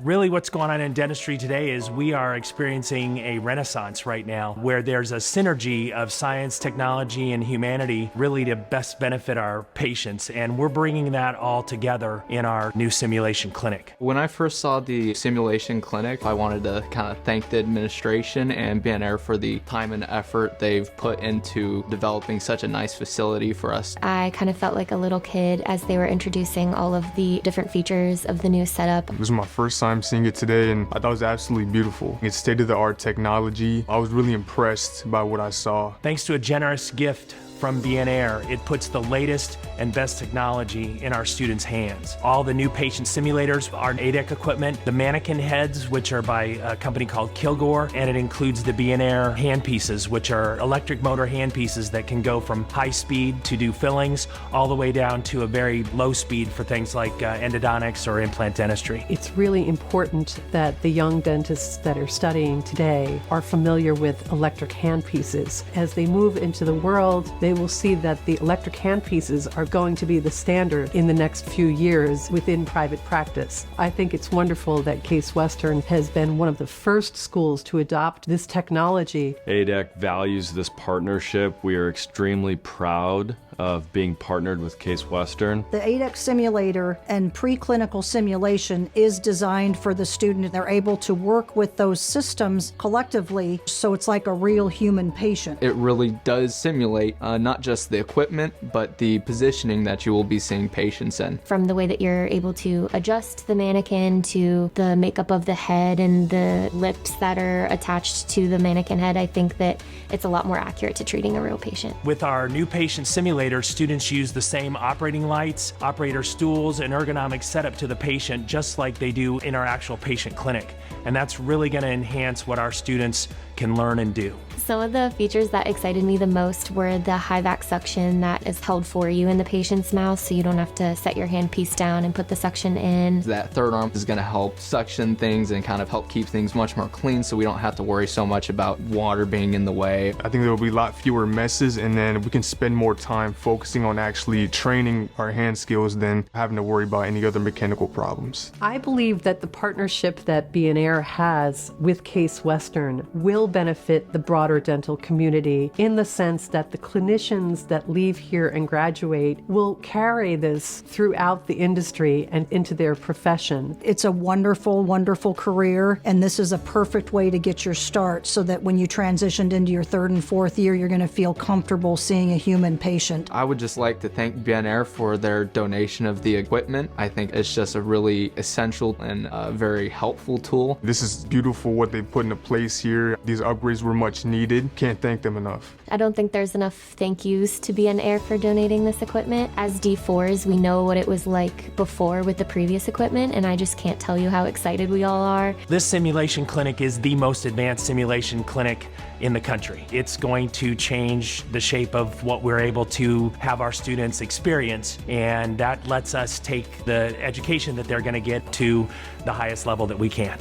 Really what's going on in dentistry today is we are experiencing a renaissance right now where there's a synergy of science, technology, and humanity really to best benefit our patients. And we're bringing that all together in our new simulation clinic. When I first saw the simulation clinic, I wanted to kind of thank the administration and BNR for the time and effort they've put into developing such a nice facility for us. I kind of felt like a little kid as they were introducing all of the different features of the new setup. It was my first time seeing it today, and I thought it was absolutely beautiful. It's state-of-the-art technology. I was really impressed by what I saw. Thanks to a generous gift from BNR, it puts the latest and best technology in our students' hands. All the new patient simulators are ADEC equipment, the mannequin heads, which are by a company called Kilgore, and it includes the BNR handpieces, which are electric motor handpieces that can go from high speed to do fillings all the way down to a very low speed for things like endodontics or implant dentistry. It's really important that the young dentists that are studying today are familiar with electric handpieces. As they move into the world, they will see that the electric handpieces are going to be the standard in the next few years within private practice. I think it's wonderful that Case Western has been one of the first schools to adopt this technology. ADEC values this partnership. We are extremely proud of being partnered with Case Western. The ADEC simulator and preclinical simulation is designed for the student. They're able to work with those systems collectively, so it's like a real human patient. It really does simulate not just the equipment, but the positioning that you will be seeing patients in. From the way that you're able to adjust the mannequin to the makeup of the head and the lips that are attached to the mannequin head, I think that it's a lot more accurate to treating a real patient. With our new patient simulator, students use the same operating lights, operator stools, and ergonomic setup to the patient just like they do in our actual patient clinic. And that's really going to enhance what our students can learn and do. Some of the features that excited me the most were the high-vac suction that is held for you in the patient's mouth, so you don't have to set your handpiece down and put the suction in. That third arm is going to help suction things and kind of help keep things much more clean, so we don't have to worry so much about water being in the way. I think there will be a lot fewer messes, and then we can spend more time focusing on actually training our hand skills than having to worry about any other mechanical problems. I believe that the partnership that BNR has with Case Western will benefit the broader dental community in the sense that the clinicians that leave here and graduate will carry this throughout the industry and into their profession. It's a wonderful, wonderful career, and this is a perfect way to get your start so that when you transitioned into your third and fourth year, you're going to feel comfortable seeing a human patient. I would just like to thank BNR for their donation of the equipment. I think it's just a really essential and very helpful tool. This is beautiful what they put into place here. These upgrades were much needed. Can't thank them enough. I don't think there's enough thank yous to BNR for donating this equipment. As D4s, we know what it was like before with the previous equipment, and I just can't tell you how excited we all are. This simulation clinic is the most advanced simulation clinic in the country. It's going to change the shape of what we're able to have our students experience, and that lets us take the education that they're going to get to the highest level that we can.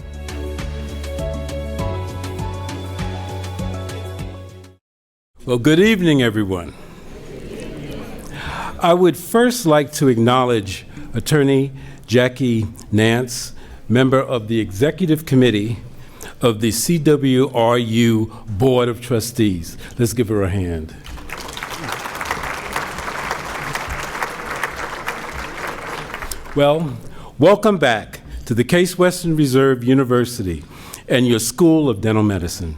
Well, good evening, everyone. I would first like to acknowledge Attorney Jackie Nance, member of the Executive Committee of the CWRU Board of Trustees. Let's give her a hand. Well, welcome back to the Case Western Reserve University and your School of Dental Medicine.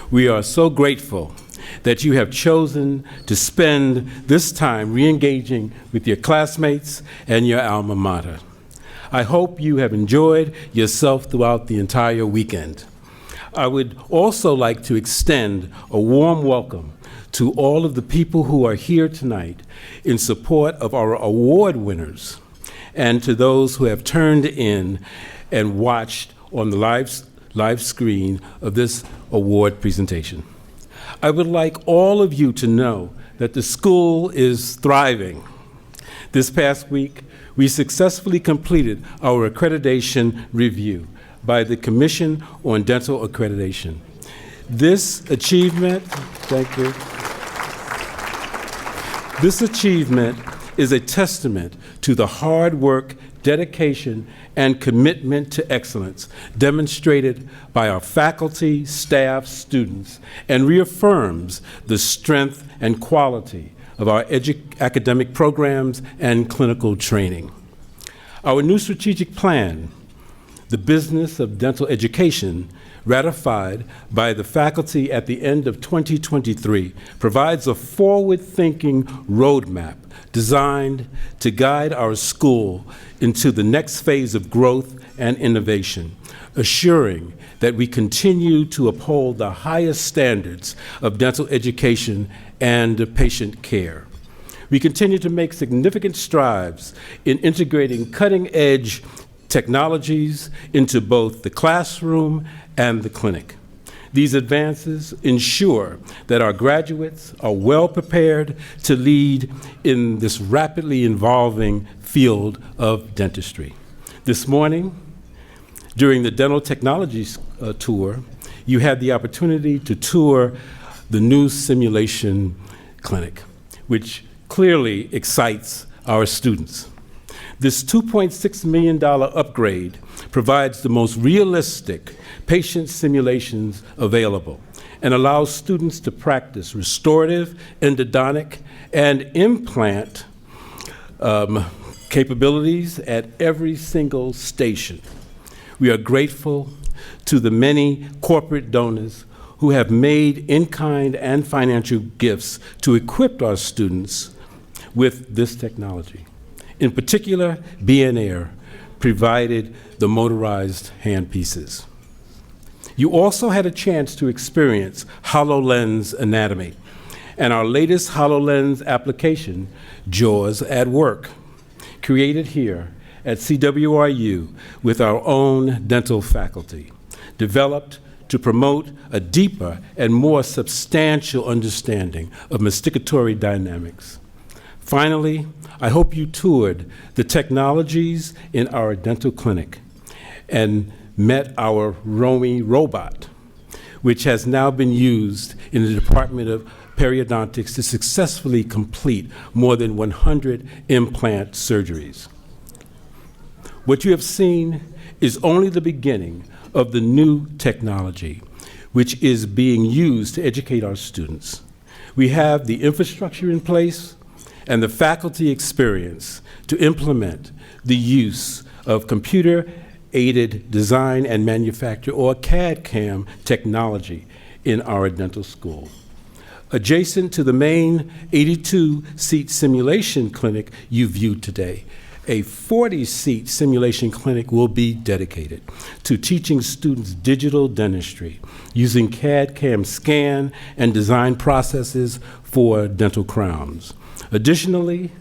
We are so grateful that you have chosen to spend this time re-engaging with your classmates and your alma mater. I hope you have enjoyed yourself throughout the entire weekend. I would also like to extend a warm welcome to all of the people who are here tonight in support of our award winners, and to those who have turned in and watched on the live screen of this award presentation. I would like all of you to know that the school is thriving. This past week, we successfully completed our accreditation review by the Commission on Dental Accreditation. This achievement, thank you. This achievement is a testament to the hard work, dedication, and commitment to excellence demonstrated by our faculty, staff, students, and reaffirms the strength and quality of our academic programs and clinical training. Our new strategic plan, The Business of Dental Education, ratified by the faculty at the end of 2023, provides a forward-thinking roadmap designed to guide our school into the next phase of growth and innovation, assuring that we continue to uphold the highest standards of dental education and patient care. We continue to make significant strides in integrating cutting-edge technologies into both the classroom and the clinic. These advances ensure that our graduates are well prepared to lead in this rapidly evolving field of dentistry. This morning, during the dental technologies tour, you had the opportunity to tour the new simulation clinic, which clearly excites our students. This $2.6 million upgrade provides the most realistic patient simulations available and allows students to practice restorative, endodontic, and implant capabilities at every single station. We are grateful to the many corporate donors who have made in-kind and financial gifts to equip our students with this technology. In particular, BNR provided the motorized handpieces. You also had a chance to experience HoloLens anatomy and our latest HoloLens application, Jaws at Work, created here at CWRU with our own dental faculty, developed to promote a deeper and more substantial understanding of masticatory dynamics. Finally, I hope you toured the technologies in our dental clinic and met our Romy robot, which has now been used in the Department of Periodontics to successfully complete more than 100 implant surgeries. What you have seen is only the beginning of the new technology, which is being used to educate our students. We have the infrastructure in place and the faculty experience to implement the use of computer-aided design and manufacture, or CAD/CAM technology, in our dental school. Adjacent to the main 82-seat simulation clinic you viewed today, a 40-seat simulation clinic will be dedicated to teaching students digital dentistry using CAD/CAM scan and design processes for dental crowns. Additionally,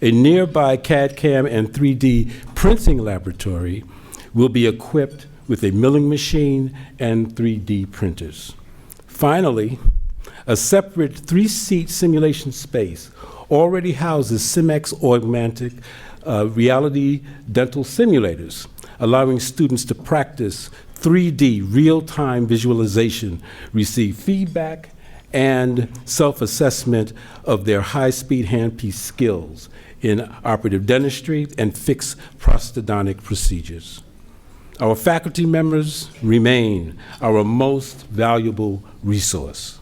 a nearby CAD/CAM and 3D printing laboratory will be equipped with a milling machine and 3D printers. Finally, a separate 3-seat simulation space already houses SimX augmented reality dental simulators, allowing students to practice 3D real-time visualization, receive feedback, and self-assessment of their high-speed handpiece skills in operative dentistry and fixed prosthodontic procedures. Our faculty members remain our most valuable resource.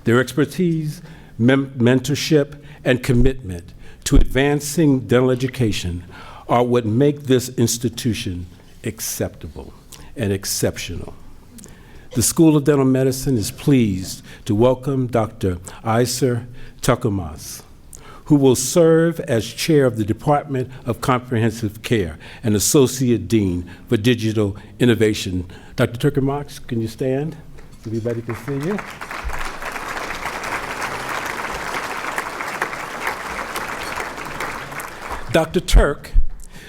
Their expertise, mentorship, and commitment to advancing dental education are what make this institution acceptable and exceptional. The School of Dental Medicine is pleased to welcome Dr. Iser Tukamas, who will serve as chair of the Department of Comprehensive Care and Associate Dean for Digital Innovation. Dr. Tukamas, can you stand so everybody can see you? Dr. Turk,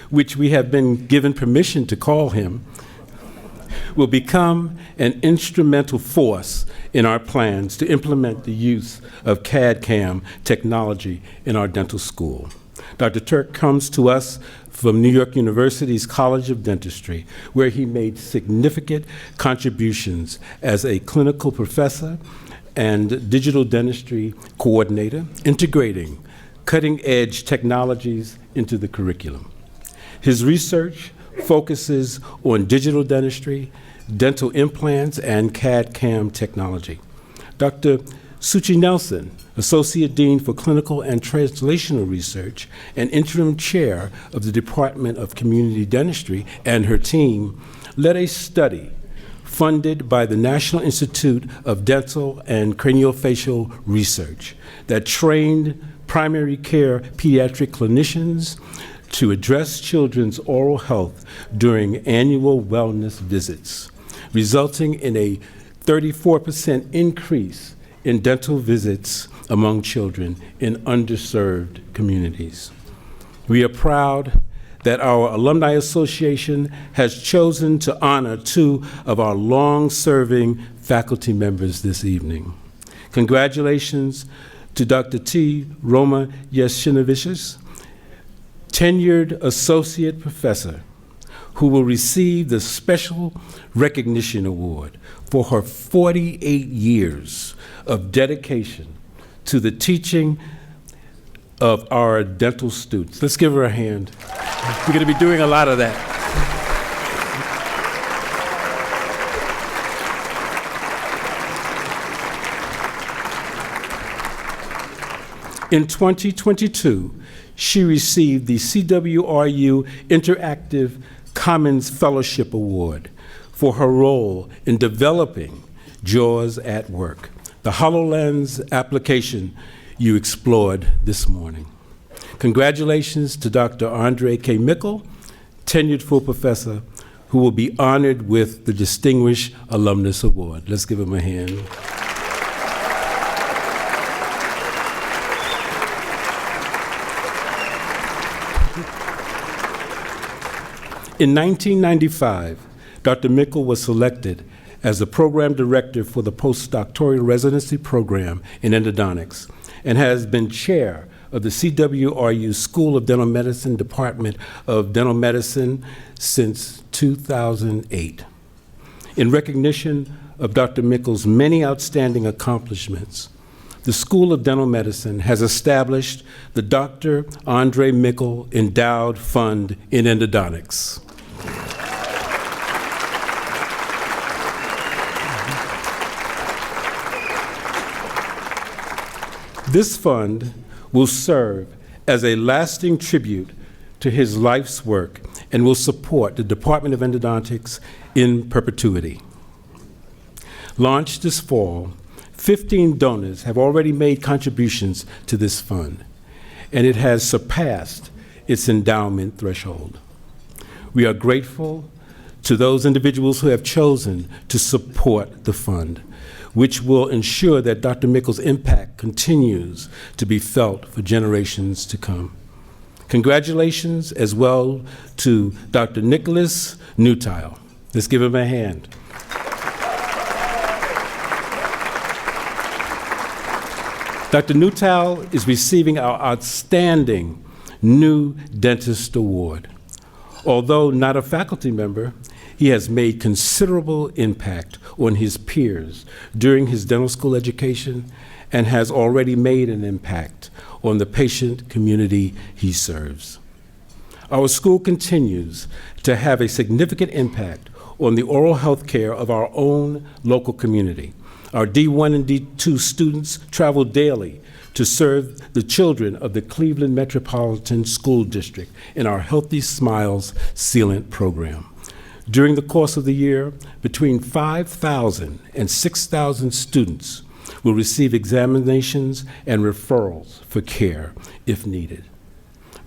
which we have been given permission to call him, will become an instrumental force in our plans to implement the use of CAD/CAM technology in our dental school. Dr. Turk comes to us from New York University's College of Dentistry, where he made significant contributions as a clinical professor and digital dentistry coordinator, integrating cutting-edge technologies into the curriculum. His research focuses on digital dentistry, dental implants, and CAD/CAM technology. Dr. Suchi Nelson, Associate Dean for Clinical and Translational Research and Interim Chair of the Department of Community Dentistry, and her team led a study funded by the National Institute of Dental and Craniofacial Research that trained primary care pediatric clinicians to address children's oral health during annual wellness visits, resulting in a 34% increase in dental visits among children in underserved communities. We are proud that our Alumni Association has chosen to honor 2 of our long-serving faculty members this evening. Congratulations to Dr. T. Roma Yashinovicius, tenured associate professor, who will receive the Special Recognition Award for her 48 years of dedication to the teaching of our dental students. Let's give her a hand. We're going to be doing a lot of that. In 2022, she received the CWRU Interactive Commons Fellowship Award for her role in developing JAWS at Work, the HoloLens application you explored this morning. Congratulations to Dr. Andre K. Mickle, tenured full professor, who will be honored with the Distinguished Alumnus Award. Let's give him a hand. In 1995, Dr. Mickle was selected as the program director for the postdoctoral residency program in endodontics and has been chair of the CWRU School of Dental Medicine Department of Dental Medicine since 2008. In recognition of Dr. Mickle's many outstanding accomplishments, the School of Dental Medicine has established the Dr. Andre Mickle Endowed Fund in Endodontics. This fund will serve as a lasting tribute to his life's work and will support the Department of Endodontics in perpetuity. Launched this fall, 15 donors have already made contributions to this fund, and it has surpassed its endowment threshold. We are grateful to those individuals who have chosen to support the fund, which will ensure that Dr. Mickle's impact continues to be felt for generations to come. Congratulations as well to Dr. Nicholas Newtile. Let's give him a hand. Dr. Newtile is receiving our Outstanding New Dentist Award. Although not a faculty member, he has made considerable impact on his peers during his dental school education and has already made an impact on the patient community he serves. Our school continues to have a significant impact on the oral health care of our own local community. Our D1 and D2 students travel daily to serve the children of the Cleveland Metropolitan School District in our Healthy Smiles Sealant program. During the course of the year, between 5,000 and 6,000 students will receive examinations and referrals for care if needed.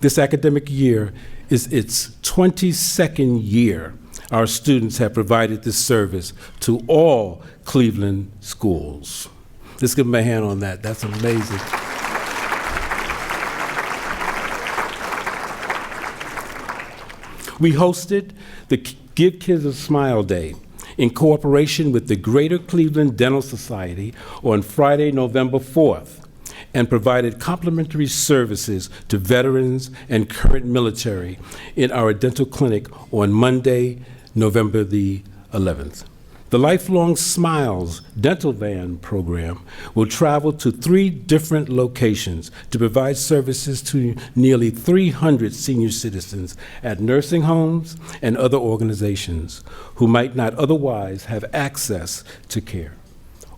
This academic year is its 22nd year our students have provided this service to all Cleveland schools. Let's give them a hand on that. That's amazing. We hosted the Give Kids a Smile Day in cooperation with the Greater Cleveland Dental Society on Friday, November 4th, and provided complimentary services to veterans and current military in our dental clinic on Monday, November the 11th. The Lifelong Smiles Dental Van program will travel to 3 different locations to provide services to nearly 300 senior citizens at nursing homes and other organizations who might not otherwise have access to care.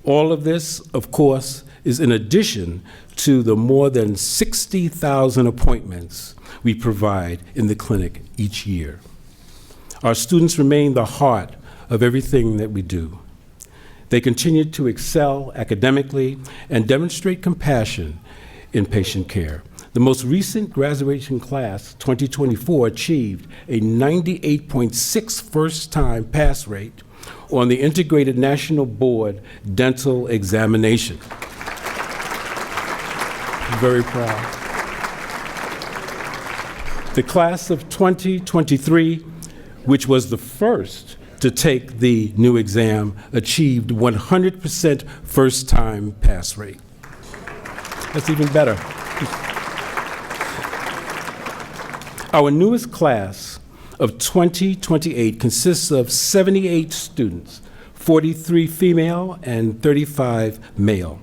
All of this, of course, is in addition to the more than 60,000 appointments we provide in the clinic each year. Our students remain the heart of everything that we do. They continue to excel academically and demonstrate compassion in patient care. The most recent graduation class, 2024, achieved a 98.6 first-time pass rate on the Integrated National Board Dental Examination. I'm very proud. The class of 2023, which was the first to take the new exam, achieved 100% first-time pass rate. That's even better. Our newest class of 2028 consists of 78 students, 43 female and 35 male.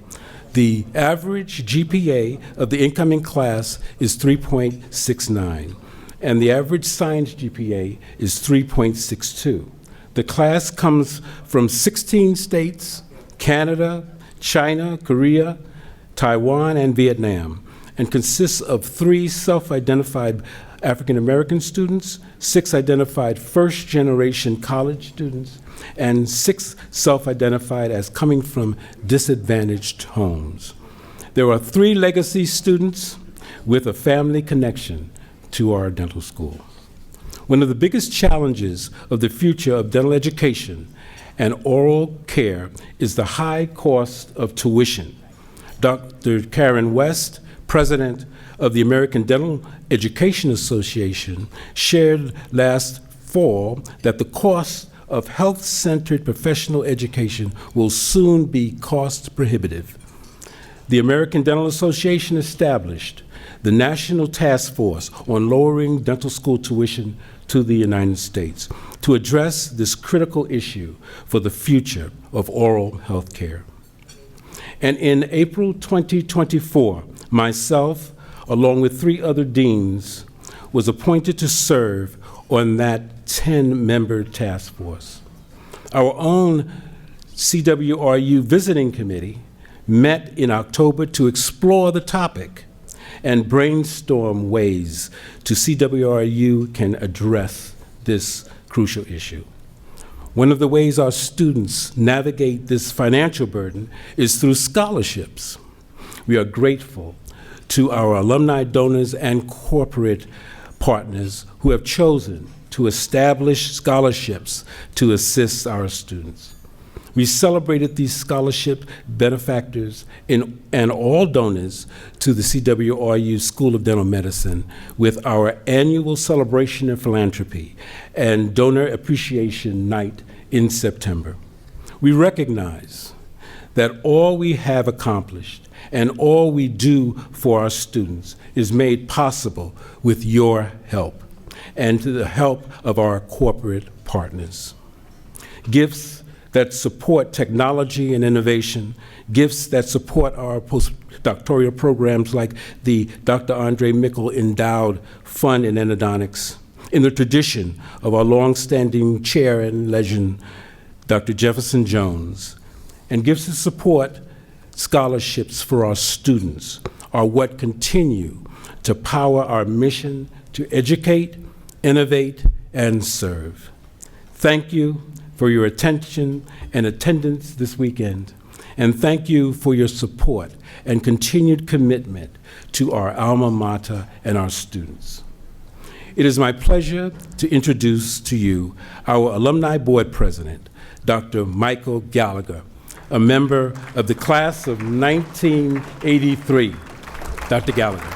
The average GPA of the incoming class is 3.69, and the average science GPA is 3.62. The class comes from 16 states, Canada, China, Korea, Taiwan, and Vietnam, and consists of 3 self-identified African American students, 6 identified first-generation college students, and 6 self-identified as coming from disadvantaged homes. There are 3 legacy students with a family connection to our dental school. One of the biggest challenges of the future of dental education and oral care is the high cost of tuition. Dr. Karen West, president of the American Dental Education Association, shared last fall that the cost of health-centered professional education will soon be cost prohibitive. The American Dental Association established the National Task Force on Lowering Dental School Tuition to the United States to address this critical issue for the future of oral health care. And in April 2024, myself, along with 3 other deans, was appointed to serve on that 10-member task force. Our own CWRU Visiting Committee met in October to explore the topic and brainstorm ways to CWRU can address this crucial issue. One of the ways our students navigate this financial burden is through scholarships. We are grateful to our alumni donors and corporate partners who have chosen to establish scholarships to assist our students. We celebrated these scholarship benefactors and all donors to the CWRU School of Dental Medicine with our annual celebration of philanthropy and donor appreciation night in September. We recognize that all we have accomplished and all we do for our students is made possible with your help and to the help of our corporate partners. Gifts that support technology and innovation, gifts that support our postdoctoral programs like the Dr. Andre Mickle Endowed Fund in Endodontics, in the tradition of our longstanding chair and legend, Dr. Jefferson Jones, and gifts that support scholarships for our students are what continue to power our mission to educate, innovate, and serve. Thank you for your attention and attendance this weekend, and thank you for your support and continued commitment to our alma mater and our students. It is my pleasure to introduce to you our Alumni Board President, Dr. Michael Gallagher, a member of the class of 1983. Dr. Gallagher.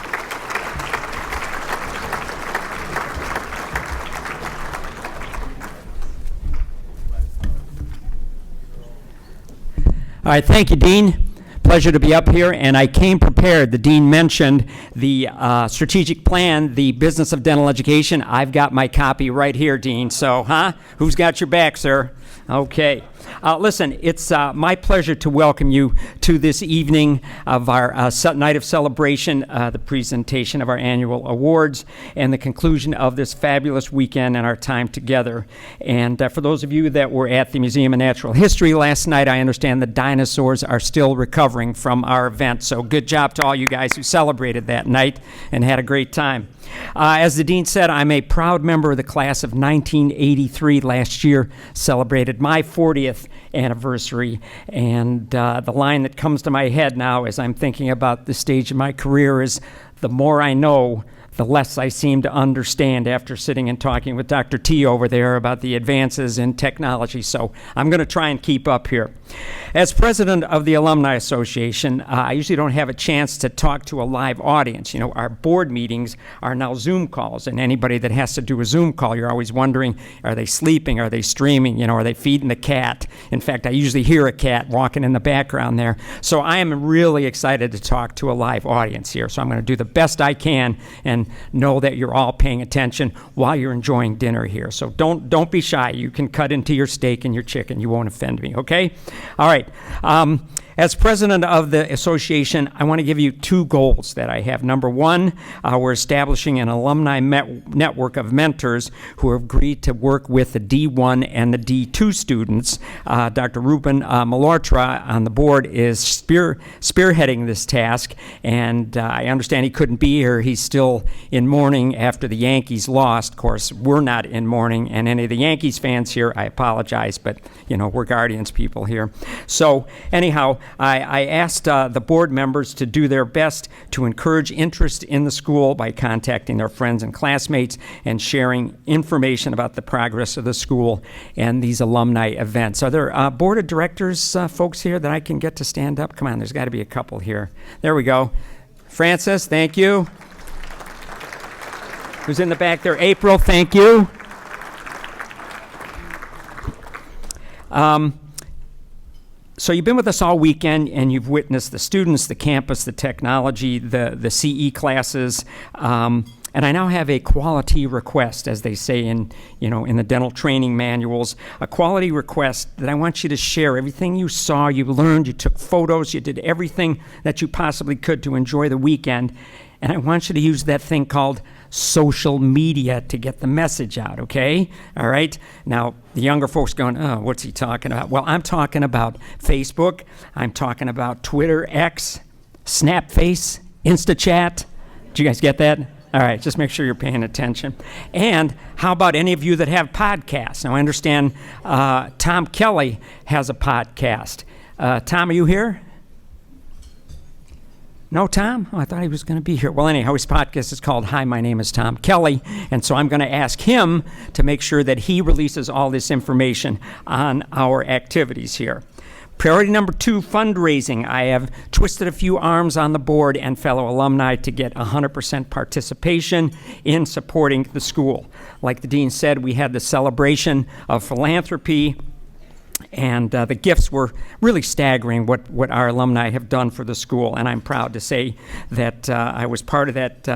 All right, thank you, Dean. Pleasure to be up here, and I came prepared. The Dean mentioned the strategic plan, the business of dental education. I've got my copy right here, Dean, so, who's got your back, sir? Okay. Listen, it's my pleasure to welcome you to this evening of our night of celebration, the presentation of our annual awards, and the conclusion of this fabulous weekend and our time together. And for those of you that were at the Museum of Natural History last night, I understand the dinosaurs are still recovering from our event. So good job to all you guys who celebrated that night and had a great time. As the dean said, I'm a proud member of the class of 1983. Last year celebrated my 40th anniversary, and the line that comes to my head now as I'm thinking about this stage of my career is, the more I know, the less I seem to understand, after sitting and talking with Dr. T over there about the advances in technology. So I'm going to try and keep up here. As president of the Alumni Association, I usually don't have a chance to talk to a live audience. You know, our board meetings are now Zoom calls, and anybody that has to do a Zoom call, you're always wondering, are they sleeping? Are they streaming? You know, are they feeding the cat? In fact, I usually hear a cat walking in the background there. So I am really excited to talk to a live audience here. So I'm going to do the best I can and know that you're all paying attention while you're enjoying dinner here. So don't be shy. You can cut into your steak and your chicken. You won't offend me, okay? All right. As president of the association, I want to give you two goals that I have. Number one, we're establishing an alumni network of mentors who have agreed to work with the D1 and the D2 students. Dr. Ruben Malhotra on the board is spearheading this task, and I understand he couldn't be here. He's still in mourning after the Yankees lost. Of course, we're not in mourning, and any of the Yankees fans here, I apologize, but, you know, we're Guardians people here. So, anyhow, I asked the board members to do their best to encourage interest in the school by contacting their friends and classmates and sharing information about the progress of the school and these alumni events. Are there board of directors folks here that I can get to stand up? Come on, there's got to be a couple here. There we go. Francis, thank you. Who's in the back there? April, thank you. So you've been with us all weekend, and you've witnessed the students, the campus, the technology, the CE classes, and I now have a quality request, as they say in the dental training manuals, a quality request that I want you to share everything you saw, you learned, you took photos, you did everything that you possibly could to enjoy the weekend, and I want you to use that thing called social media to get the message out, okay? All right? Now, the younger folks going, oh, what's he talking about? Well, I'm talking about Facebook. I'm talking about Twitter, X, Snapface, InstaChat. Did you guys get that? All right, just make sure you're paying attention. And how about any of you that have podcasts? Now, I understand Tom Kelly has a podcast. Tom, are you here? No, Tom? Oh, I thought he was going to be here. Well, anyhow, his podcast is called Hi, My Name is Tom Kelly, and so I'm going to ask him to make sure that he releases all this information on our activities here. Priority number 2, fundraising. I have twisted a few arms on the board and fellow alumni to get 100% participation in supporting the school. Like the dean said, we had the celebration of philanthropy, and the gifts were really staggering what our alumni have done for the school, and I'm proud to say that I was part of that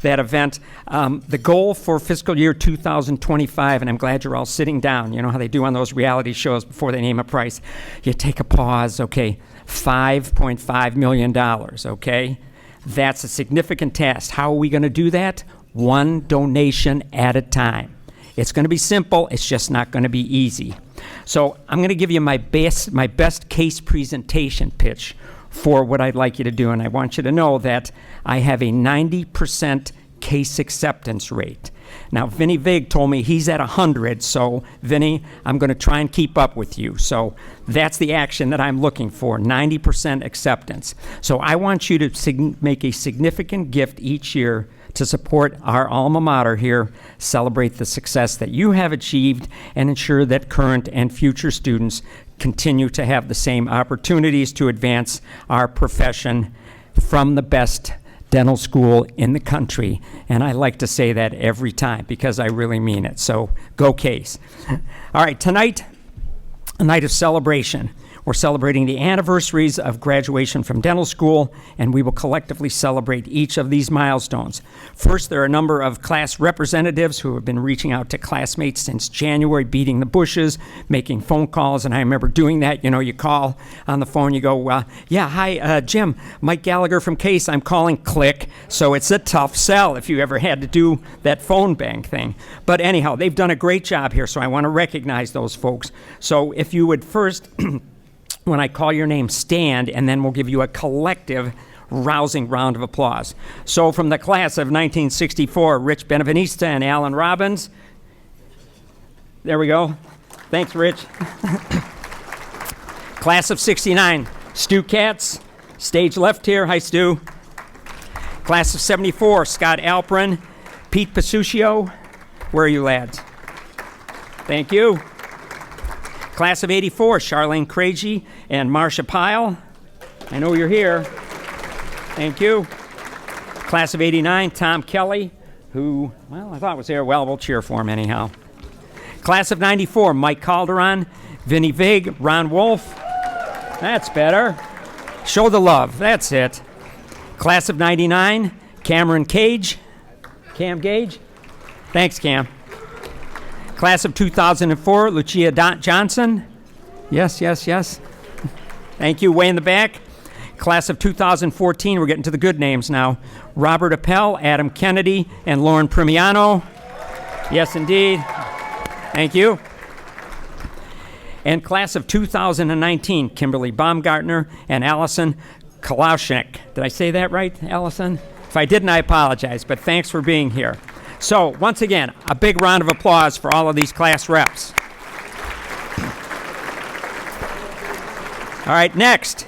event. The goal for fiscal year 2025, and I'm glad you're all sitting down. You know how they do on those reality shows before they name a price. You take a pause, okay, $5.5 million, okay? That's a significant task. How are we going to do that? One donation at a time. It's going to be simple. It's just not going to be easy. So I'm going to give you my best case presentation pitch for what I'd like you to do. And I want you to know that I have a 90% case acceptance rate. Now, Vinny Vig told me he's at 100. So, Vinny, I'm going to try and keep up with you. So that's the action that I'm looking for, 90% acceptance. So I want you to make a significant gift each year to support our alma mater here, celebrate the success that you have achieved, and ensure that current and future students continue to have the same opportunities to advance our profession from the best dental school in the country. And I like to say that every time because I really mean it. So go Case. All right, tonight, a night of celebration. We're celebrating the anniversaries of graduation from dental school, and we will collectively celebrate each of these milestones. First, there are a number of class representatives who have been reaching out to classmates since January, beating the bushes, making phone calls, and I remember doing that. You know, you call on the phone, you go, yeah, hi, Jim, Mike Gallagher from Case, I'm calling, click. So it's a tough sell if you ever had to do that phone bank thing. But anyhow, they've done a great job here, so I want to recognize those folks. So if you would first, when I call your name, stand, and then we'll give you a collective rousing round of applause. So from the class of 1964, Rich Benevenista and Alan Robbins. There we go. Thanks, Rich. Class of 69, Stu Katz, stage left here. Hi, Stu. Class of 74, Scott Alprin, Pete Pasuccio. Where are you, lads? Thank you. Class of 84, Charlene Craigie and Marcia Pyle. I know you're here. Thank you. Class of 89, Tom Kelly, who, well, I thought was here. Well, we'll cheer for him anyhow. Class of 94, Mike Calderon, Vinnie Vig, Ron Wolf. That's better. Show the love. That's it. Class of 99, Cameron Cage. Cam Gage. Thanks, Cam. Class of 2004, Lucia Johnson. Yes, yes, yes. Thank you. Way in the back. Class of 2014, we're getting to the good names now. Robert Appel, Adam Kennedy, and Lauren Primiano. Yes, indeed. Thank you. And class of 2019, Kimberly Baumgartner and Allison Kalauschek. Did I say that right, Allison? If I didn't, I apologize, but thanks for being here. So, once again, a big round of applause for all of these class reps. All right, next.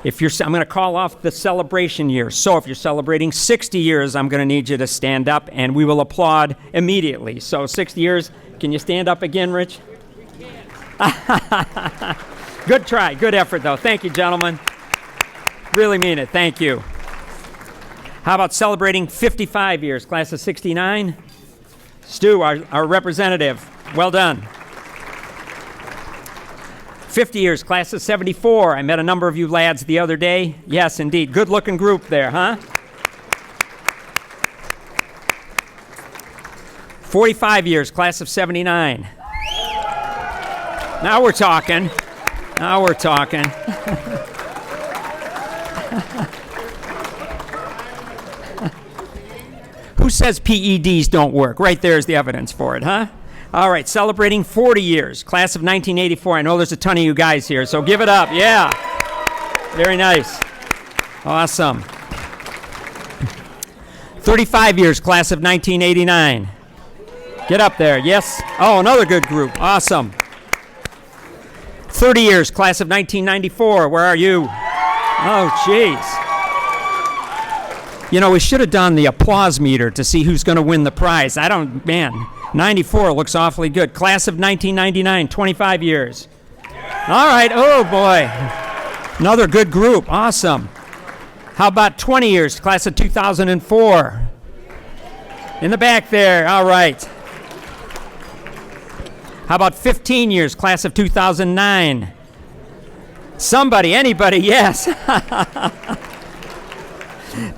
I'm going to call off the celebration years. So if you're celebrating 60 years, I'm going to need you to stand up, and we will applaud immediately. So 60 years, can you stand up again, Rich? Good try, good effort, though. Thank you, gentlemen. Really mean it. Thank you. How about celebrating 55 years? Class of 69? Stu, our representative. Well done. 50 years, class of 74. I met a number of you lads the other day. Yes, indeed. Good-looking group there, huh? 45 years, class of 79. Now we're talking. Now we're talking. Who says PEDs don't work? Right there's the evidence for it, huh? All right, celebrating 40 years, class of 1984. I know there's a ton of you guys here, so give it up. Yeah. Very nice. Awesome. 35 years, class of 1989. Get up there. Yes. Oh, another good group. Awesome. 30 years, class of 1994. Where are you? Oh, jeez. You know, we should have done the applause meter to see who's going to win the prize. 94 looks awfully good. Class of 1999, 25 years. All right, oh boy. Another good group, awesome. How about 20 years, class of 2004? In the back there, all right. How about 15 years, class of 2009? Somebody, anybody, yes.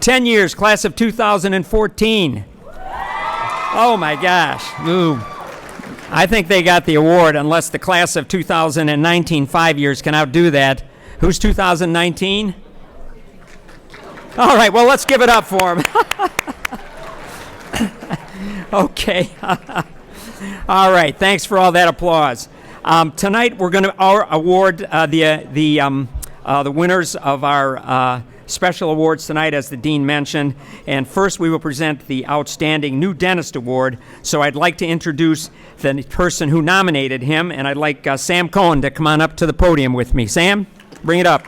10 years, class of 2014. Oh my gosh. Ooh. I think they got the award unless the class of 2019, 5 years, can outdo that. Who's 2019? All right, well, let's give it up for him. Okay. All right, thanks for all that applause. Tonight we're going to award the winners of our special awards tonight, as the dean mentioned. And first we will present the Outstanding New Dentist Award. So I'd like to introduce the person who nominated him, and I'd like Sam Cohen to come on up to the podium with me. Sam, bring it up.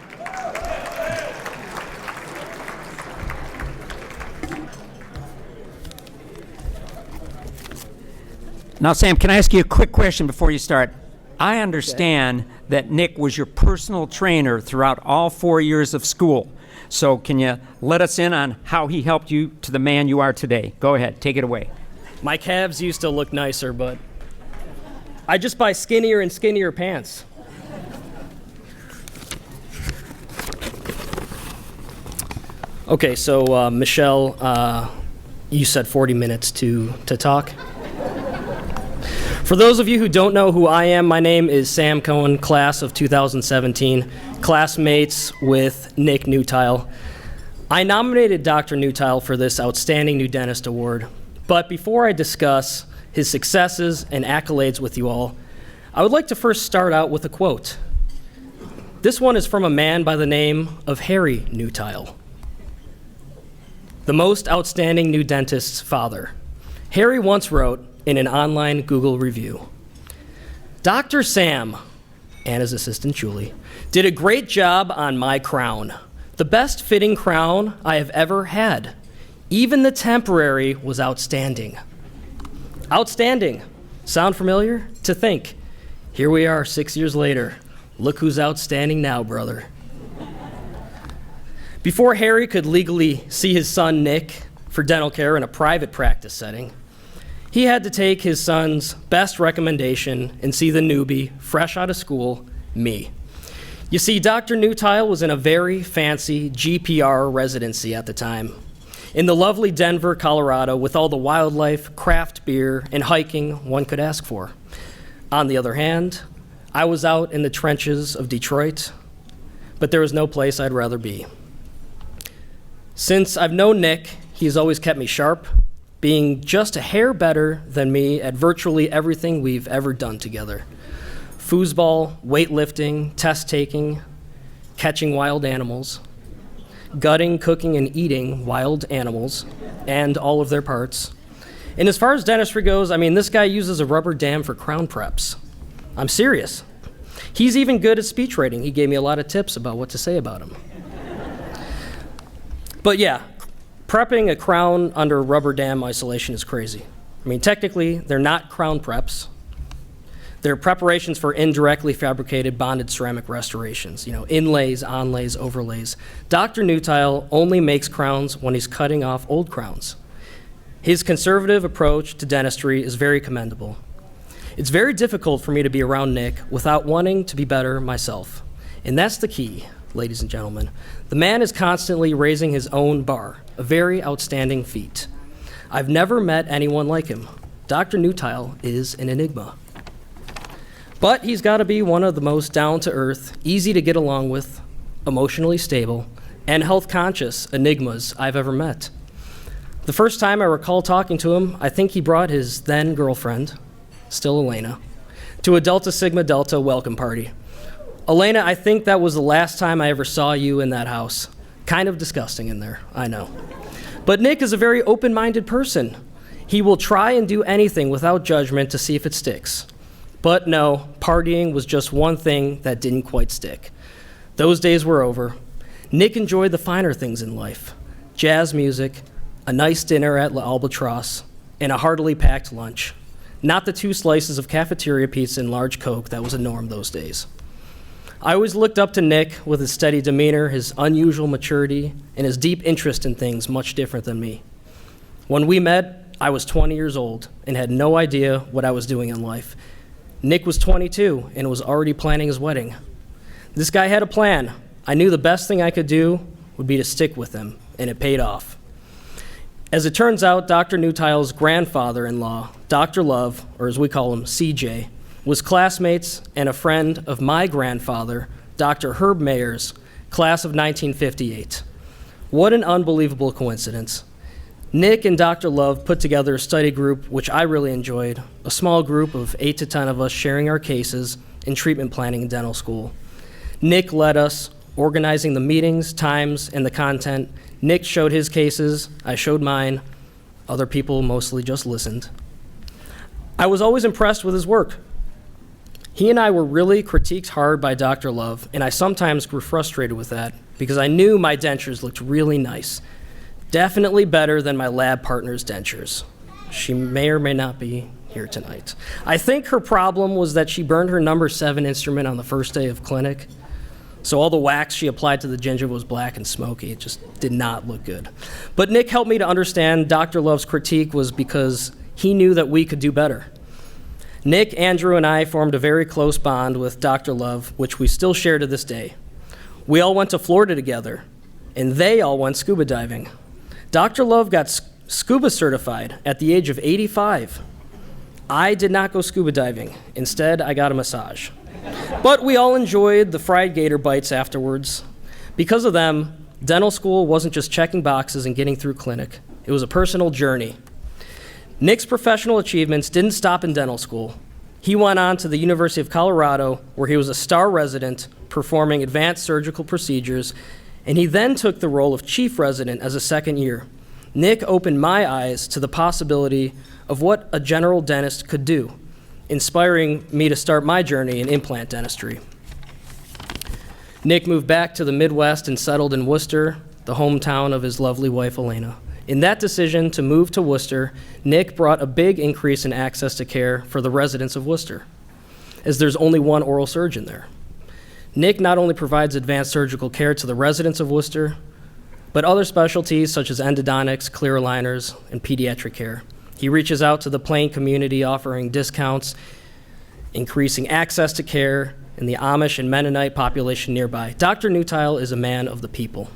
Now, Sam, can I ask you a quick question before you start? I understand that Nick was your personal trainer throughout all 4 years of school. So can you let us in on how he helped you to the man you are today? Go ahead, take it away. My calves used to look nicer, but I just buy skinnier and skinnier pants. Okay, so Michelle, you said 40 minutes to talk. For those of you who don't know who I am, my name is Sam Cohen, class of 2017, classmates with Nick Newtile. I nominated Dr. Newtile for this Outstanding New Dentist Award, but before I discuss his successes and accolades with you all, I would like to first start out with a quote. This one is from a man by the name of Harry Newtile, the most outstanding new dentist's father. Harry once wrote in an online Google review, Dr. Sam, and his assistant Julie, did a great job on my crown. The best fitting crown I have ever had. Even the temporary was outstanding. Outstanding. Sound familiar? To think, here we are 6 years later. Look who's outstanding now, brother. Before Harry could legally see his son Nick for dental care in a private practice setting, he had to take his son's best recommendation and see the newbie, fresh out of school, me. You see, Dr. Newtile was in a very fancy GPR residency at the time, in the lovely Denver, Colorado, with all the wildlife, craft beer, and hiking one could ask for. On the other hand, I was out in the trenches of Detroit, but there was no place I'd rather be. Since I've known Nick, he's always kept me sharp, being just a hair better than me at virtually everything we've ever done together. Foosball, weightlifting, test taking, catching wild animals, gutting, cooking, and eating wild animals, and all of their parts. And as far as dentistry goes, I mean, this guy uses a rubber dam for crown preps. I'm serious. He's even good at speech writing. He gave me a lot of tips about what to say about him. But yeah, prepping a crown under rubber dam isolation is crazy. I mean, technically, they're not crown preps. They're preparations for indirectly fabricated bonded ceramic restorations, inlays, onlays, overlays. Dr. Newtile only makes crowns when he's cutting off old crowns. His conservative approach to dentistry is very commendable. It's very difficult for me to be around Nick without wanting to be better myself. And that's the key, ladies and gentlemen. The man is constantly raising his own bar, a very outstanding feat. I've never met anyone like him. Dr. Newtile is an enigma. But he's got to be one of the most down-to-earth, easy to get along with, emotionally stable, and health-conscious enigmas I've ever met. The first time I recall talking to him, I think he brought his then-girlfriend, still Elena, to a Delta Sigma Delta welcome party. Elena, I think that was the last time I ever saw you in that house. Kind of disgusting in there, I know. But Nick is a very open-minded person. He will try and do anything without judgment to see if it sticks. But no, partying was just one thing that didn't quite stick. Those days were over. Nick enjoyed the finer things in life. Jazz music, a nice dinner at La Albatross, and a heartily packed lunch. Not the 2 slices of cafeteria pizza and large Coke that was a norm those days. I always looked up to Nick with his steady demeanor, his unusual maturity, and his deep interest in things much different than me. When we met, I was 20 years old and had no idea what I was doing in life. Nick was 22 and was already planning his wedding. This guy had a plan. I knew the best thing I could do would be to stick with him, and it paid off. As it turns out, Dr. Newtile's grandfather-in-law, Dr. Love, or as we call him, CJ, was classmates and a friend of my grandfather, Dr. Herb Mayers, class of 1958. What an unbelievable coincidence. Nick and Dr. Love put together a study group, which I really enjoyed, a small group of 8 to 10 of us sharing our cases in treatment planning in dental school. Nick led us, organizing the meetings, times, and the content. Nick showed his cases, I showed mine. Other people mostly just listened. I was always impressed with his work. He and I were really critiqued hard by Dr. Love, and I sometimes grew frustrated with that because I knew my dentures looked really nice. Definitely better than my lab partner's dentures. She may or may not be here tonight. I think her problem was that she burned her number 7 instrument on the first day of clinic. So all the wax she applied to the gingiva was black and smoky. It just did not look good. But Nick helped me to understand Dr. Love's critique was because he knew that we could do better. Nick, Andrew, and I formed a very close bond with Dr. Love, which we still share to this day. We all went to Florida together. and they all went scuba diving. Dr. Love got scuba certified at the age of 85. I did not go scuba diving. Instead, I got a massage. But we all enjoyed the fried gator bites afterwards. Because of them, dental school wasn't just checking boxes and getting through clinic. It was a personal journey. Nick's professional achievements didn't stop in dental school. He went on to the University of Colorado, where he was a star resident performing advanced surgical procedures, and he then took the role of chief resident as a second year. Nick opened my eyes to the possibility of what a general dentist could do, inspiring me to start my journey in implant dentistry. Nick moved back to the Midwest and settled in Worcester, the hometown of his lovely wife, Elena. In that decision to move to Worcester, Nick brought a big increase in access to care for the residents of Worcester, as there's only one oral surgeon there. Nick not only provides advanced surgical care to the residents of Worcester, but other specialties such as endodontics, clear aligners, and pediatric care. He reaches out to the Plain community, offering discounts, increasing access to care in the Amish and Mennonite population nearby. Dr. Newtile is a man of the people.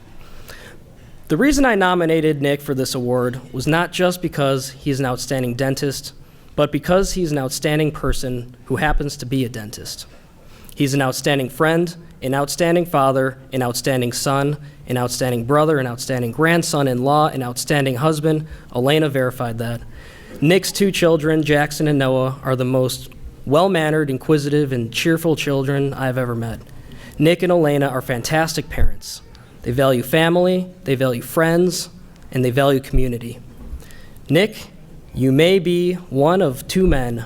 The reason I nominated Nick for this award was not just because he's an outstanding dentist, but because he's an outstanding person who happens to be a dentist. He's an outstanding friend, an outstanding father, an outstanding son, an outstanding brother, an outstanding grandson-in-law, an outstanding husband. Elena verified that. Nick's two children, Jackson and Noah, are the most well-mannered, inquisitive, and cheerful children I've ever met. Nick and Elena are fantastic parents. They value family, they value friends, and they value community. Nick, you may be one of two men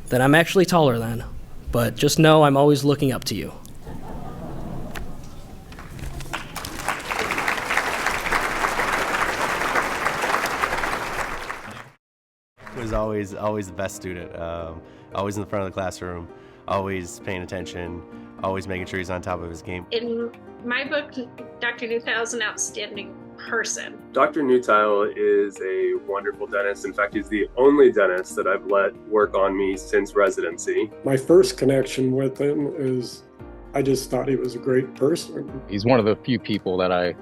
that I'm actually taller than, but just know I'm always looking up to you. Was always the best student, always in the front of the classroom, always paying attention, always making sure he's on top of his game. In my book, Dr. Newtile is an outstanding person. Dr. Newtile is a wonderful dentist. In fact, he's the only dentist that I've let work on me since residency. My first connection with him is I just thought he was a great person. He's one of the few people that I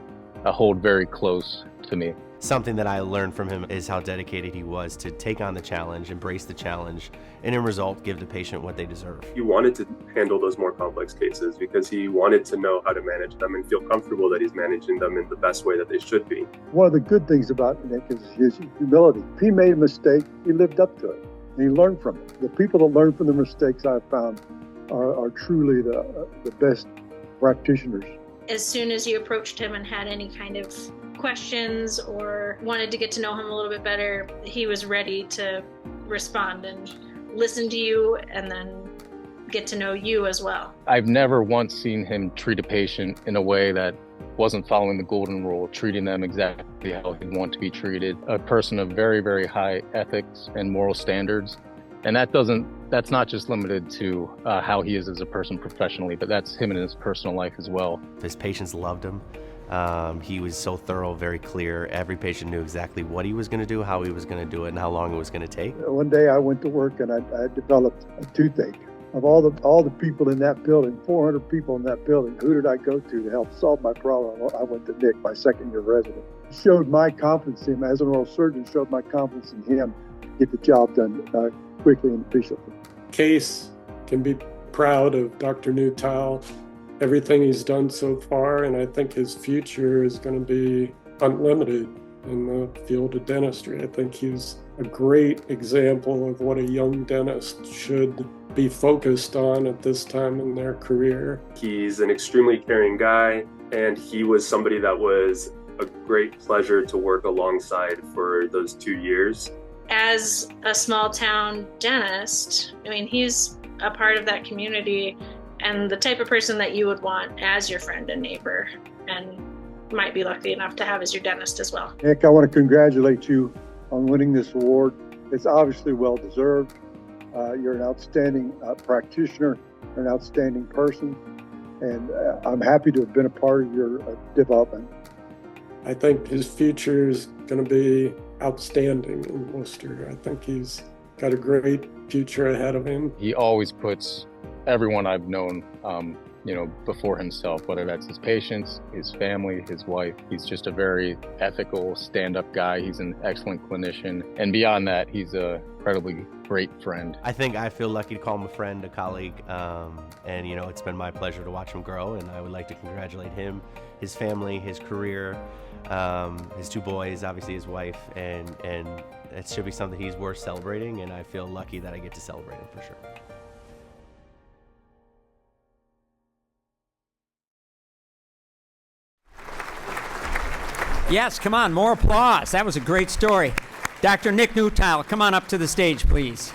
hold very close to me. Something that I learned from him is how dedicated he was to take on the challenge, embrace the challenge, and in result, give the patient what they deserve. He wanted to handle those more complex cases because he wanted to know how to manage them and feel comfortable that he's managing them in the best way that they should be. One of the good things about Nick is his humility. If he made a mistake, he lived up to it, and he learned from it. The people that learn from the mistakes I've found are truly the best practitioners. As soon as you approached him and had any kind of questions or wanted to get to know him a little bit better, he was ready to respond and listen to you and then get to know you as well. I've never once seen him treat a patient in a way that wasn't following the golden rule, treating them exactly how he'd want to be treated. A person of very, very high ethics and moral standards. And that's not just limited to how he is as a person professionally, but that's him in his personal life as well. His patients loved him. He was so thorough, very clear. Every patient knew exactly what he was going to do, how he was going to do it, and how long it was going to take. One day I went to work and I developed a toothache. Of all the people in that building, 400 people in that building, who did I go to help solve my problem? I went to Nick, my second-year resident. Showed my confidence in him, as an oral surgeon, showed my confidence in him to get the job done quickly and efficiently. Case can be proud of Dr. Newtile, everything he's done so far, and I think his future is going to be unlimited in the field of dentistry. I think he's a great example of what a young dentist should be focused on at this time in their career. He's an extremely caring guy, and he was somebody that was a great pleasure to work alongside for those 2 years. As a small town dentist, I mean, he's a part of that community and the type of person that you would want as your friend and neighbor, and might be lucky enough to have as your dentist as well. Nick, I want to congratulate you on winning this award. It's obviously well deserved. You're an outstanding practitioner, an outstanding person, and I'm happy to have been a part of your development. I think his future is going to be outstanding in Worcester. I think he's got a great future ahead of him. He always puts everyone I've known before himself, whether that's his patients, his family, his wife. He's just a very ethical, stand-up guy. He's an excellent clinician. And beyond that, he's a incredibly great friend. I think I feel lucky to call him a friend, a colleague, and it's been my pleasure to watch him grow, and I would like to congratulate him, his family, his career, his 2 boys, obviously his wife, and it should be something he's worth celebrating, and I feel lucky that I get to celebrate him for sure. Yes, come on, more applause. That was a great story. Dr. Nick Newtile, come on up to the stage, please.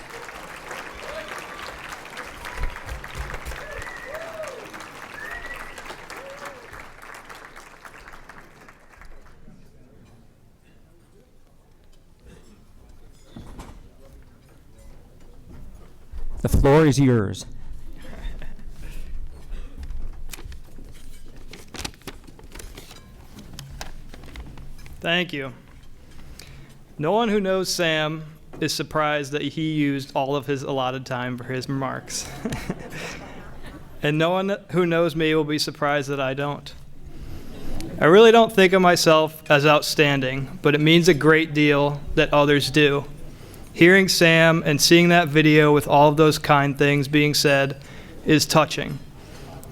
The floor is yours. Thank you. No one who knows Sam is surprised that he used all of his allotted time for his remarks. And no one who knows me will be surprised that I don't. I really don't think of myself as outstanding, but it means a great deal that others do. Hearing Sam and seeing that video with all of those kind things being said is touching.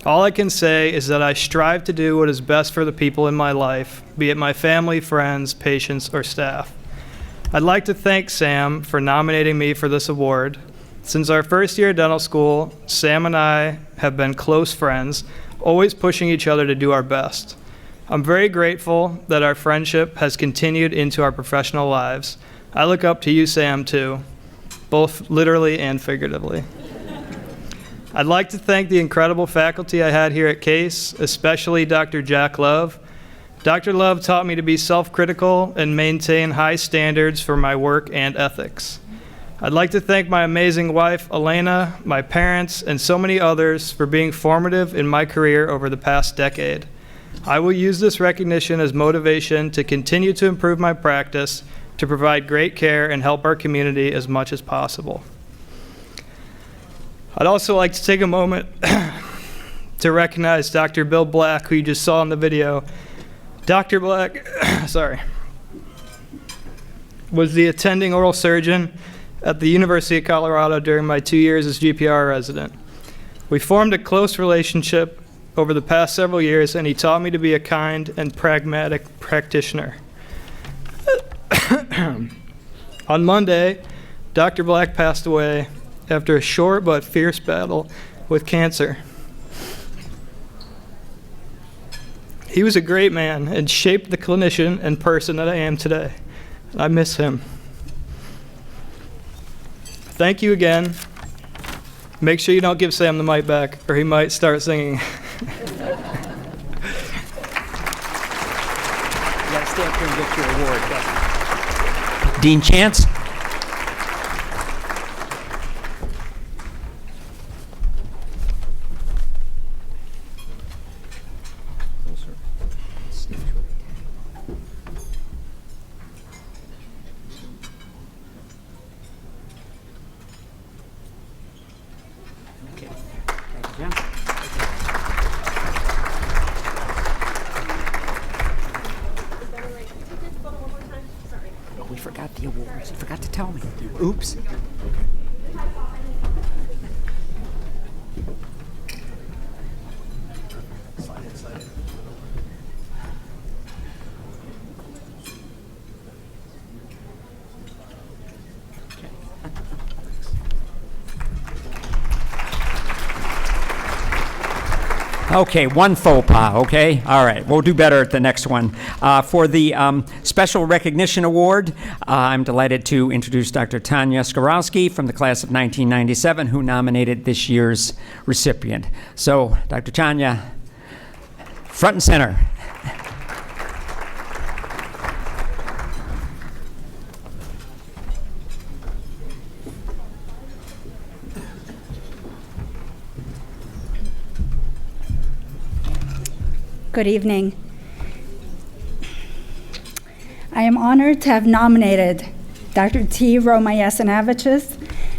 All I can say is that I strive to do what is best for the people in my life, be it my family, friends, patients, or staff. I'd like to thank Sam for nominating me for this award. Since our first year at dental school, Sam and I have been close friends, always pushing each other to do our best. I'm very grateful that our friendship has continued into our professional lives. I look up to you, Sam, too, both literally and figuratively. I'd like to thank the incredible faculty I had here at Case, especially Dr. Jack Love. Dr. Love taught me to be self-critical and maintain high standards for my work and ethics. I'd like to thank my amazing wife, Elena, my parents, and so many others for being formative in my career over the past decade. I will use this recognition as motivation to continue to improve my practice, to provide great care and help our community as much as possible. I'd also like to take a moment to recognize Dr. Bill Black, who you just saw in the video. Dr. Black, was the attending oral surgeon at the University of Colorado during my 2 years as GPR resident. We formed a close relationship over the past several years, and he taught me to be a kind and pragmatic practitioner. On Monday, Dr. Black passed away after a short but fierce battle with cancer. He was a great man and shaped the clinician and person that I am today. I miss him. Thank you again. Make sure you don't give Sam the mic back, or he might start singing. You gotta stay up here and get your award. Dean Chance. Oops. Okay, one faux pas, okay? All right, we'll do better at the next one. For the Special Recognition Award, I'm delighted to introduce Dr. Tanya Skorowski from the class of 1997, who nominated this year's recipient. So, Dr. Tanya, front and center. Good evening. I am honored to have nominated Dr. T. Roma Yasinavicius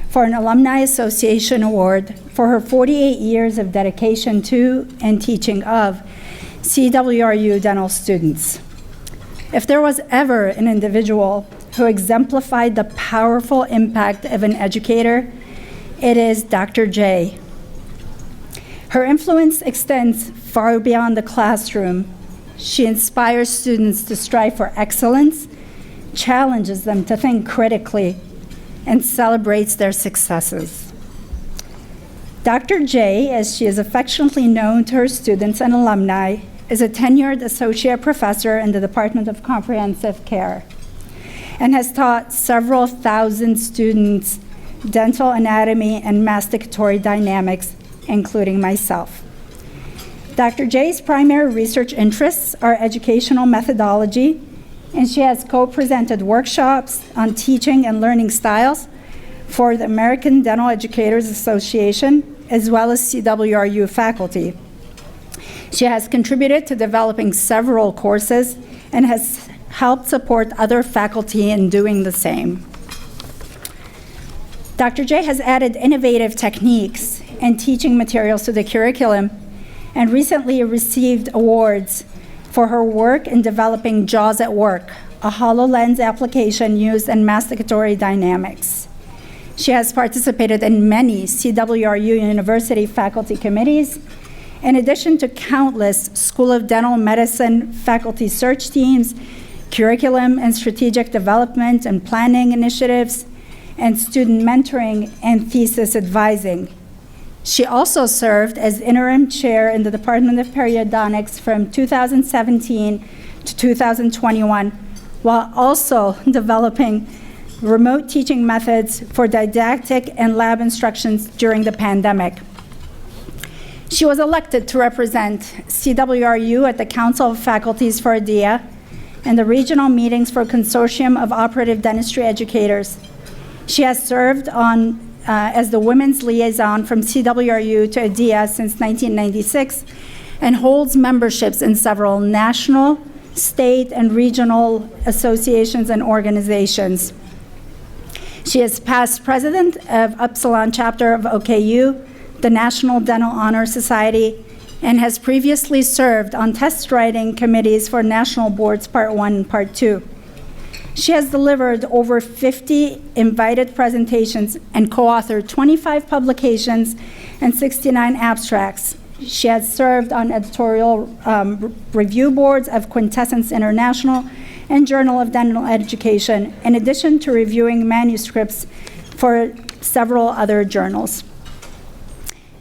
for an Alumni Association Award for her 48 years of dedication to and teaching of CWRU dental students. If there was ever an individual who exemplified the powerful impact of an educator, it is Dr. J. Her influence extends far beyond the classroom. She inspires students to strive for excellence, challenges them to think critically, and celebrates their successes. Dr. J, as she is affectionately known to her students and alumni, is a tenured associate professor in the Department of Comprehensive Care and has taught several thousand students dental anatomy and masticatory dynamics, including myself. Dr. J's primary research interests are educational methodology, and she has co-presented workshops on teaching and learning styles for the American Dental Educators Association, as well as CWRU faculty. She has contributed to developing several courses and has helped support other faculty in doing the same. Dr. J has added innovative techniques and teaching materials to the curriculum and recently received awards for her work in developing JAWS at Work, a HoloLens application used in masticatory dynamics. She has participated in many CWRU University faculty committees, in addition to countless School of Dental Medicine faculty search teams, curriculum and strategic development and planning initiatives, and student mentoring and thesis advising. She also served as interim chair in the Department of Periodontics from 2017 to 2021, while also developing remote teaching methods for didactic and lab instructions during the pandemic. She was elected to represent CWRU at the Council of Faculties for ADEA and the regional meetings for Consortium of Operative Dentistry Educators. She has served on as the women's liaison from CWRU to ADEA since 1996 and holds memberships in several national, state, and regional associations and organizations. She is past president of Upsilon chapter of OKU, the National Dental Honor Society, and has previously served on test writing committees for national boards Part 1 and Part 2. She has delivered over 50 invited presentations and co-authored 25 publications and 69 abstracts. She has served on editorial review boards of Quintessence International and Journal of Dental Education, in addition to reviewing manuscripts for several other journals.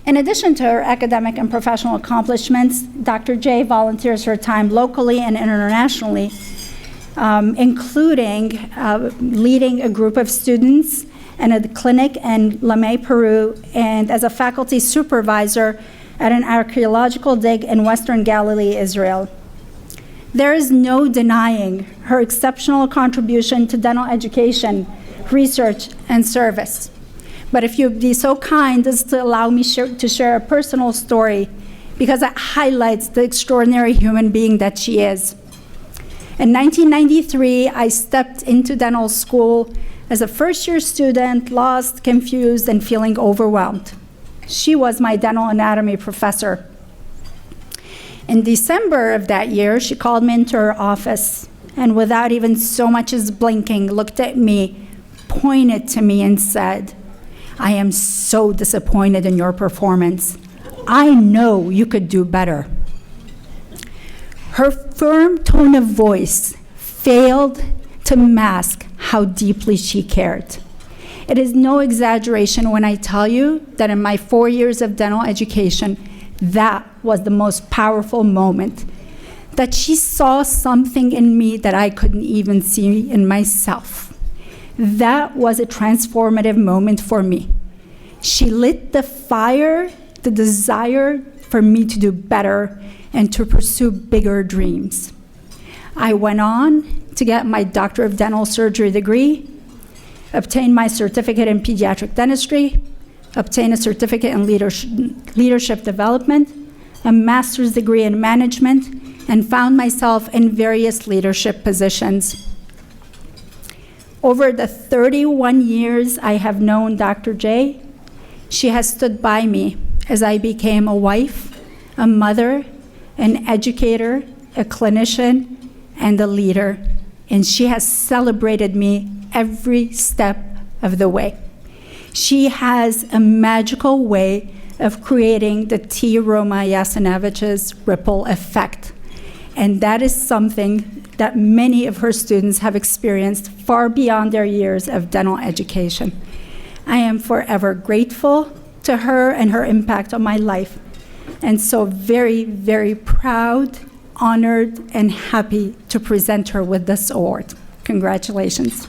In addition to her academic and professional accomplishments, Dr. J volunteers her time locally and internationally, including leading a group of students in a clinic in Lamay, Peru, and as a faculty supervisor at an archaeological dig in Western Galilee, Israel. There is no denying her exceptional contribution to dental education, research, and service. But if you'd be so kind as to allow me to share a personal story, because it highlights the extraordinary human being that she is. In 1993, I stepped into dental school as a first-year student, lost, confused, and feeling overwhelmed. She was my dental anatomy professor. In December of that year, she called me into her office, and without even so much as blinking, looked at me, pointed to me, and said, "I am so disappointed in your performance. I know you could do better." Her firm tone of voice failed to mask how deeply she cared. It is no exaggeration when I tell you that in my 4 years of dental education, that was the most powerful moment, that she saw something in me that I couldn't even see in myself. That was a transformative moment for me. She lit the fire, the desire for me to do better and to pursue bigger dreams. I went on to get my Doctor of Dental Surgery degree, obtain my certificate in pediatric dentistry, obtain a certificate in leadership development, a master's degree in management, and found myself in various leadership positions. Over the 31 years I have known Dr. J, she has stood by me as I became a wife, a mother, an educator, a clinician, and a leader. And she has celebrated me every step of the way. She has a magical way of creating the T. Roma Yasenavich's ripple effect. And that is something that many of her students have experienced far beyond their years of dental education. I am forever grateful to her and her impact on my life, and so very, very proud, honored, and happy to present her with this award. Congratulations.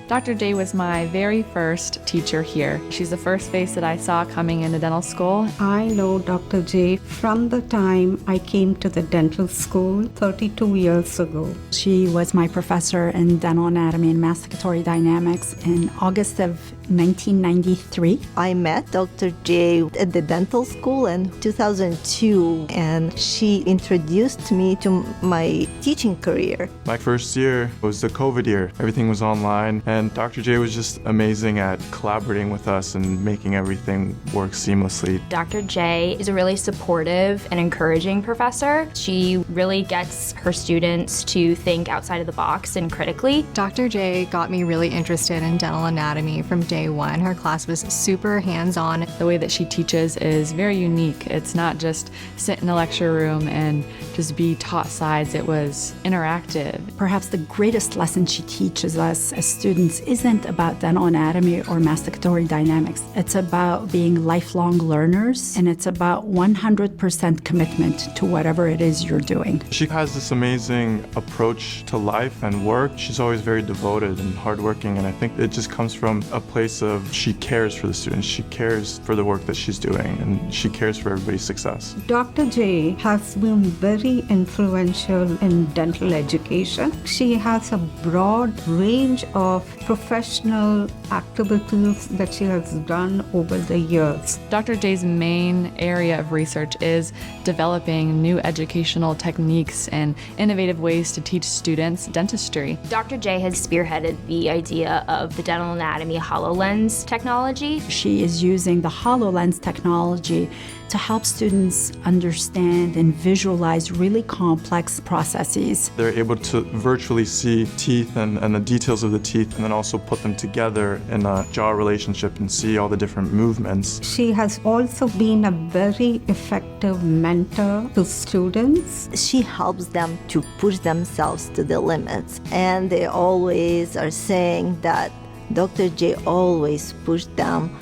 Dr. J was my very first teacher here. She's the first face that I saw coming into dental school. I know Dr. J from the time I came to the dental school 32 years ago. She was my professor in dental anatomy and masticatory dynamics in August of 1993. I met Dr. J at the dental school in 2002, and she introduced me to my teaching career. My first year was the COVID year. Everything was online, and Dr. J was just amazing at collaborating with us and making everything work seamlessly. Dr. J is a really supportive and encouraging professor. She really gets her students to think outside of the box and critically. Dr. J got me really interested in dental anatomy from day one. Her class was super hands-on. The way that she teaches is very unique. It's not just sit in a lecture room and just be taught sides. It was interactive. Perhaps the greatest lesson she teaches us as students isn't about dental anatomy or masticatory dynamics. It's about being lifelong learners, and it's about 100% commitment to whatever it is you're doing. She has this amazing approach to life and work. She's always very devoted and hardworking, and I think it just comes from a place of she cares for the students, she cares for the work that she's doing, and she cares for everybody's success. Dr. J has been very influential in dental education. She has a broad range of professional activities that she has done over the years. Dr. J's main area of research is developing new educational techniques and innovative ways to teach students dentistry. Dr. J has spearheaded the idea of the dental anatomy HoloLens technology. She is using the HoloLens technology to help students understand and visualize really complex processes. They're able to virtually see teeth and the details of the teeth, and then also put them together in a jaw relationship and see all the different movements. She has also been a very effective mentor to students. She helps them to push themselves to the limits, and they always are saying that Dr. J always pushed them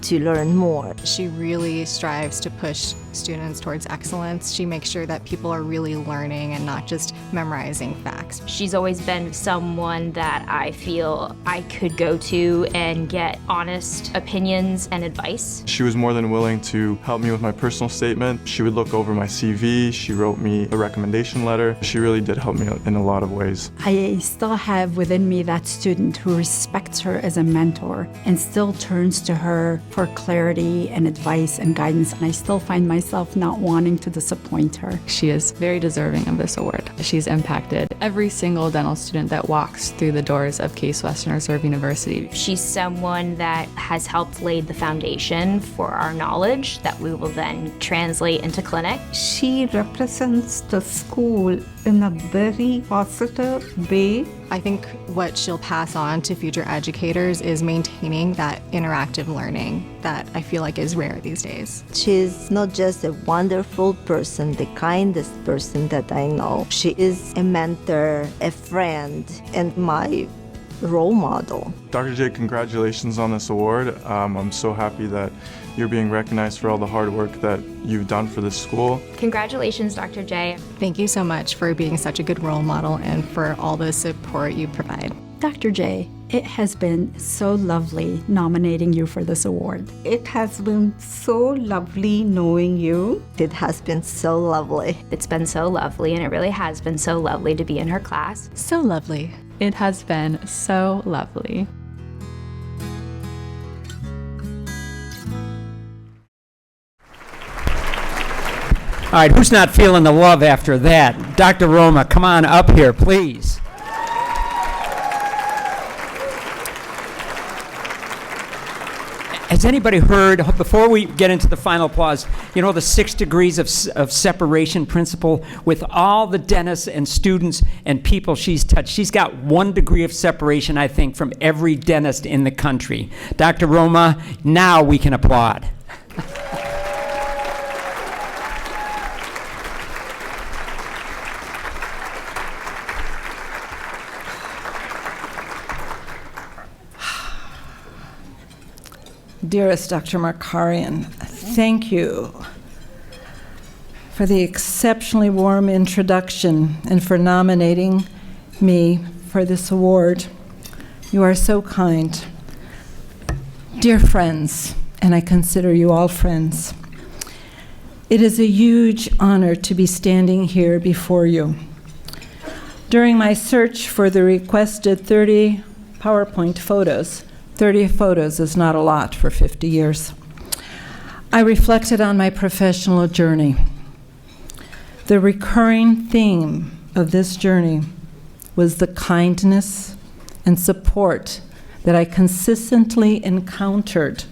to learn more. She really strives to push students towards excellence. She makes sure that people are really learning and not just memorizing facts. She's always been someone that I feel I could go to and get honest opinions and advice. She was more than willing to help me with my personal statement. She would look over my CV. She wrote me a recommendation letter. She really did help me in a lot of ways. I still have within me that student who respects her as a mentor and still turns to her for clarity and advice and guidance, and I still find myself not wanting to disappoint her. She is very deserving of this award. She's impacted every single dental student that walks through the doors of Case Western Reserve University. She's someone that has helped lay the foundation for our knowledge that we will then translate into clinic. She represents the school in a very positive way. I think what she'll pass on to future educators is maintaining that interactive learning that I feel like is rare these days. She's not just a wonderful person, the kindest person that I know. She is a mentor, a friend, and my role model. Dr. J, congratulations on this award. I'm so happy that you're being recognized for all the hard work that you've done for this school. Congratulations, Dr. J. Thank you so much for being such a good role model and for all the support you provide. Dr. J, it has been so lovely nominating you for this award. It has been so lovely knowing you. It has been so lovely. It's been so lovely, and it really has been so lovely to be in her class. So lovely. It has been so lovely. All right, who's not feeling the love after that? Dr. Roma, come on up here, please. Has anybody heard, before we get into the final applause, you know the 6 degrees of separation principle? With all the dentists and students and people she's touched, she's got 1 degree of separation, I think, from every dentist in the country. Dr. Roma, now we can applaud. Dearest Dr. Markarian, thank you for the exceptionally warm introduction and for nominating me for this award. You are so kind. Dear friends, and I consider you all friends, it is a huge honor to be standing here before you. During my search for the requested 30 PowerPoint photos, 30 photos is not a lot for 50 years. I reflected on my professional journey. The recurring theme of this journey was the kindness and support that I consistently encountered.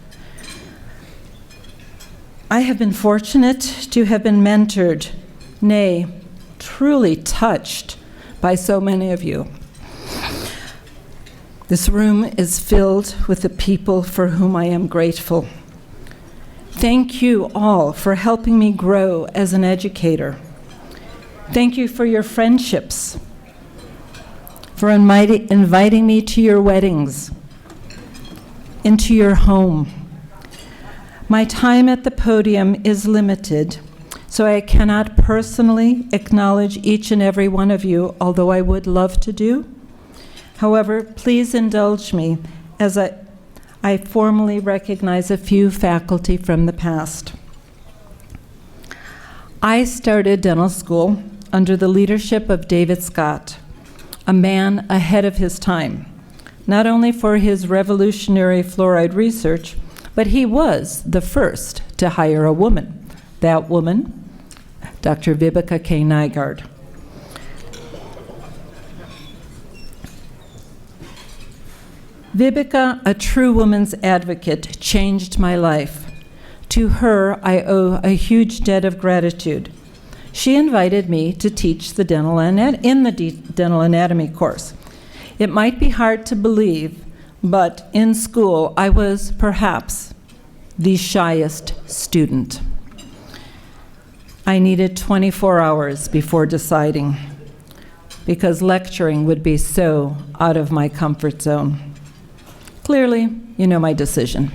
I have been fortunate to have been mentored, nay, truly touched by so many of you. This room is filled with the people for whom I am grateful. Thank you all for helping me grow as an educator. Thank you for your friendships, for inviting me to your weddings, into your home. My time at the podium is limited, so I cannot personally acknowledge each and every one of you, although I would love to do. However, please indulge me as I formally recognize a few faculty from the past. I started dental school under the leadership of David Scott, a man ahead of his time, not only for his revolutionary fluoride research, but he was the first to hire a woman. That woman, Dr. Vibeke K. Nygaard. Vibeke, a true woman's advocate, changed my life. To her, I owe a huge debt of gratitude. She invited me to teach the dental anatomy course. It might be hard to believe, but in school, I was perhaps the shyest student. I needed 24 hours before deciding, because lecturing would be so out of my comfort zone. Clearly, you know my decision.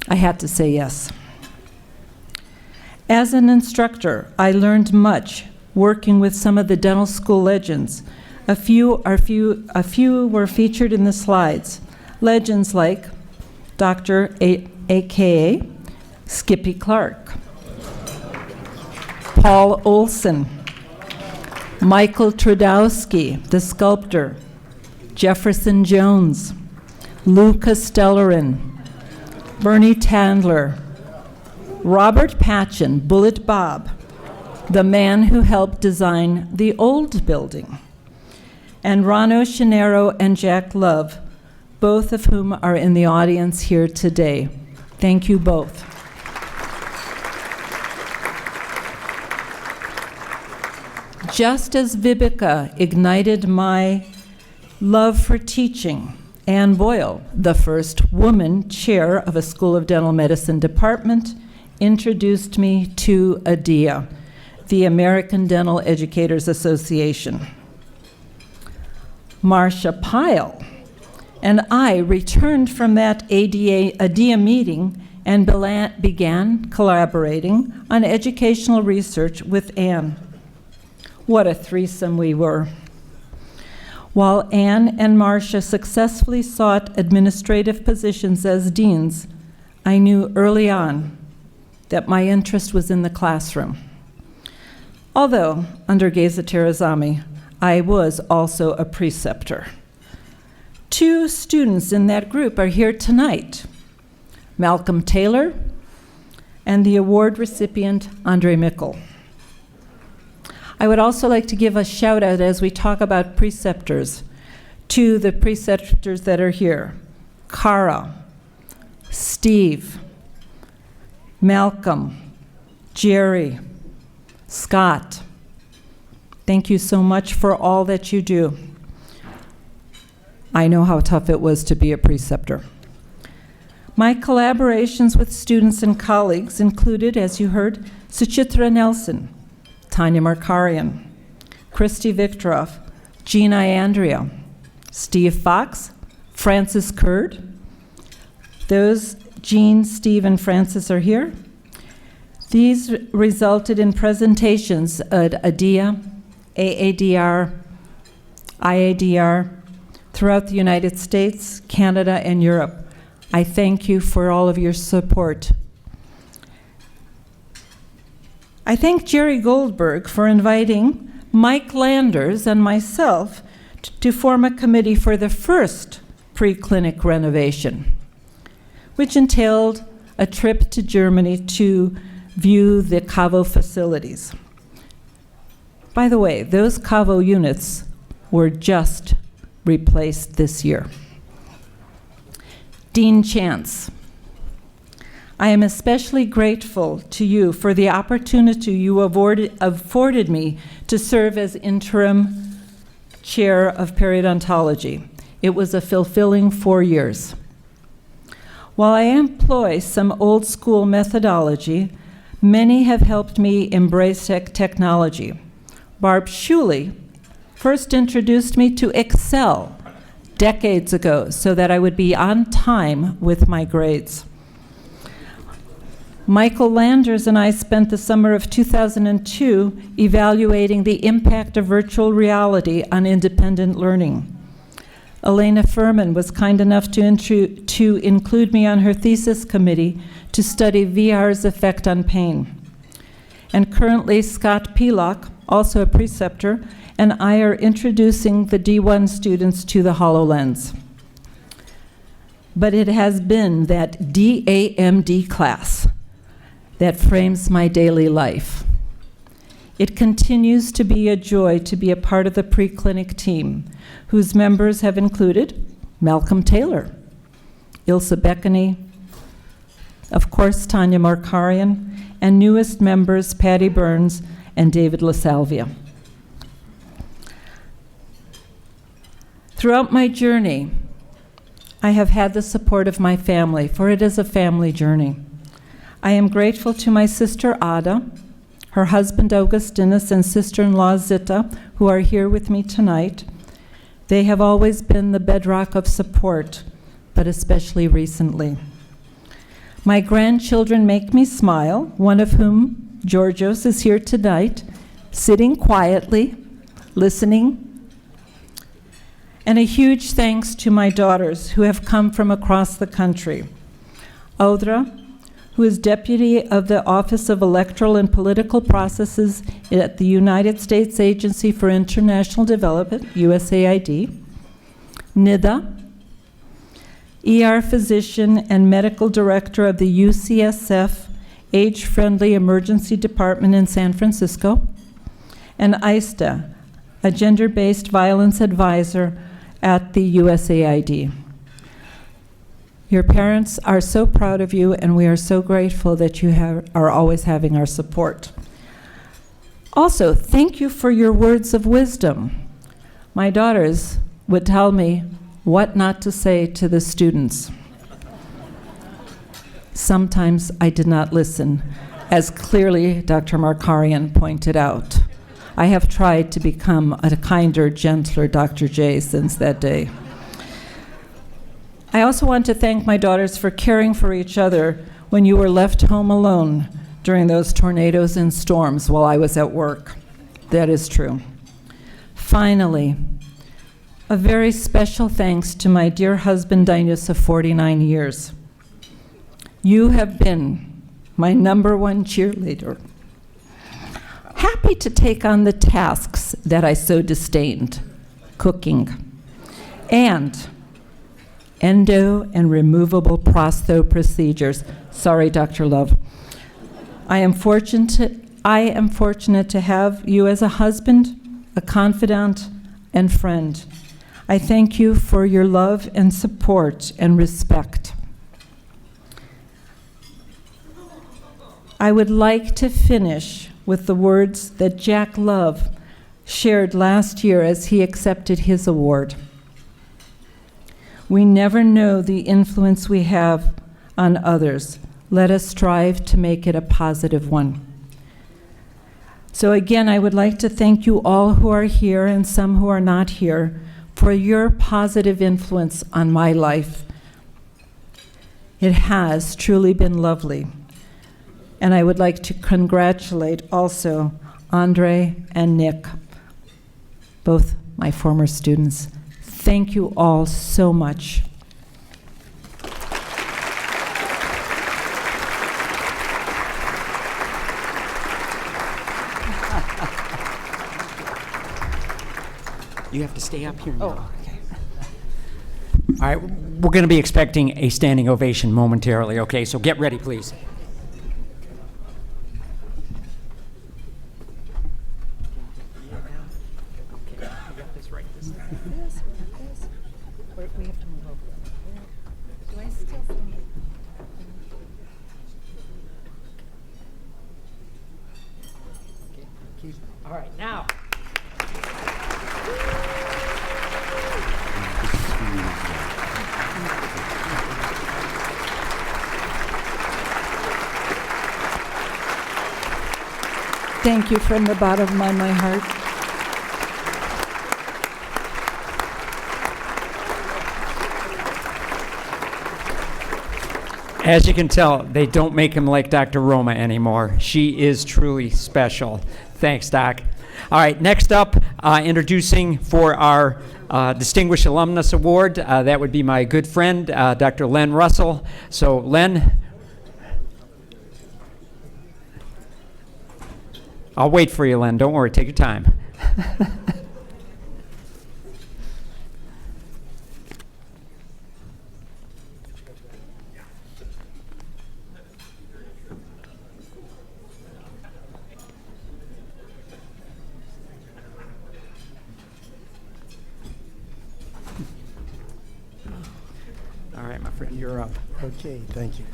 I had to say yes. As an instructor, I learned much working with some of the dental school legends. A few were featured in the slides. Legends like Dr. A.K.A. Skippy Clark, Paul Olson, Michael Trudowski, the sculptor, Jefferson Jones, Lou Castellarin, Bernie Tandler, Robert Patchen, Bullet Bob, the man who helped design the old building, and Rano Shinero and Jack Love, both of whom are in the audience here today. Thank you both. Just as Vibeke ignited my love for teaching, Ann Boyle, the first woman chair of a School of Dental Medicine department, introduced me to ADEA, the American Dental Educators Association. Marcia Pyle and I returned from that ADEA meeting and began collaborating on educational research with Ann. What a threesome we were. While Ann and Marcia successfully sought administrative positions as deans, I knew early on that my interest was in the classroom. Although, under Geza Terazami, I was also a preceptor. 2 students in that group are here tonight, Malcolm Taylor and the award recipient, Andre Mickle. I would also like to give a shout out as we talk about preceptors to the preceptors that are here. Cara, Steve, Malcolm, Jerry, Scott. Thank you so much for all that you do. I know how tough it was to be a preceptor. My collaborations with students and colleagues included, as you heard, Suchitra Nelson, Tanya Markarian, Christy Victorov, Gina Andrea, Steve Fox, Francis Curd. Those, Jean, Steve, and Francis are here. These resulted in presentations at ADIA, AADR, IADR, throughout the United States, Canada, and Europe. I thank you for all of your support. I thank Jerry Goldberg for inviting Mike Landers and myself to form a committee for the first pre-clinic renovation, which entailed a trip to Germany to view the CAVO facilities. By the way, those CAVO units were just replaced this year. Dean Chance, I am especially grateful to you for the opportunity you afforded me to serve as interim chair of periodontology. It was a fulfilling 4 years. While I employ some old school methodology, many have helped me embrace technology. Barb Shuley first introduced me to Excel decades ago so that I would be on time with my grades. Michael Landers and I spent the summer of 2002 evaluating the impact of virtual reality on independent learning. Elena Furman was kind enough to include me on her thesis committee to study VR's effect on pain. And currently, Scott Pelock, also a preceptor, and I are introducing the D1 students to the HoloLens. But it has been that DAMD class that frames my daily life. It continues to be a joy to be a part of the preclinic team, whose members have included Malcolm Taylor, Ilse Beckany, of course Tanya Markarian, and newest members Patty Burns and David LaSalvia. Throughout my journey, I have had the support of my family, for it is a family journey. I am grateful to my sister Ada, her husband Augustinus, and sister-in-law Zita, who are here with me tonight. They have always been the bedrock of support, but especially recently. My grandchildren make me smile, one of whom, Georgios, is here tonight, sitting quietly, listening. And a huge thanks to my daughters who have come from across the country. Audra, who is Deputy of the Office of Electoral and Political Processes at the United States Agency for International Development, USAID. Nida, ER physician and medical director of the UCSF Age-Friendly Emergency Department in San Francisco. And Aista, a gender-based violence advisor at the USAID. Your parents are so proud of you, and we are so grateful that you are always having our support. Also, thank you for your words of wisdom. My daughters would tell me what not to say to the students. Sometimes I did not listen, as clearly Dr. Markarian pointed out. I have tried to become a kinder, gentler Dr. J since that day. I also want to thank my daughters for caring for each other when you were left home alone during those tornadoes and storms while I was at work. That is true. Finally, a very special thanks to my dear husband, Dinus, of 49 years. You have been my #1 cheerleader. Happy to take on the tasks that I so disdained, cooking, and endo and removable prostho procedures. Sorry, Dr. Love. I am fortunate I am fortunate to have you as a husband, a confidant, and friend. I thank you for your love and support and respect. I would like to finish with the words that Jack Love shared last year as he accepted his award. We never know the influence we have on others. Let us strive to make it a positive one. So again, I would like to thank you all who are here and some who are not here for your positive influence on my life. It has truly been lovely. And I would like to congratulate also Andre and Nick, both my former students. Thank you all so much. You have to stay up here now. Oh, okay. All right, we're going to be expecting a standing ovation momentarily, okay? So get ready, please. All right, now. Thank you from the bottom of my heart. As you can tell, they don't make him like Dr. Roma anymore. She is truly special. Thanks, Doc. All right, next up, introducing for our Distinguished Alumnus Award, that would be my good friend, Dr. Len Russell. So, Len, I'll wait for you, Len. Don't worry, take your time. All right, my friend, you're up. Okay, thank you.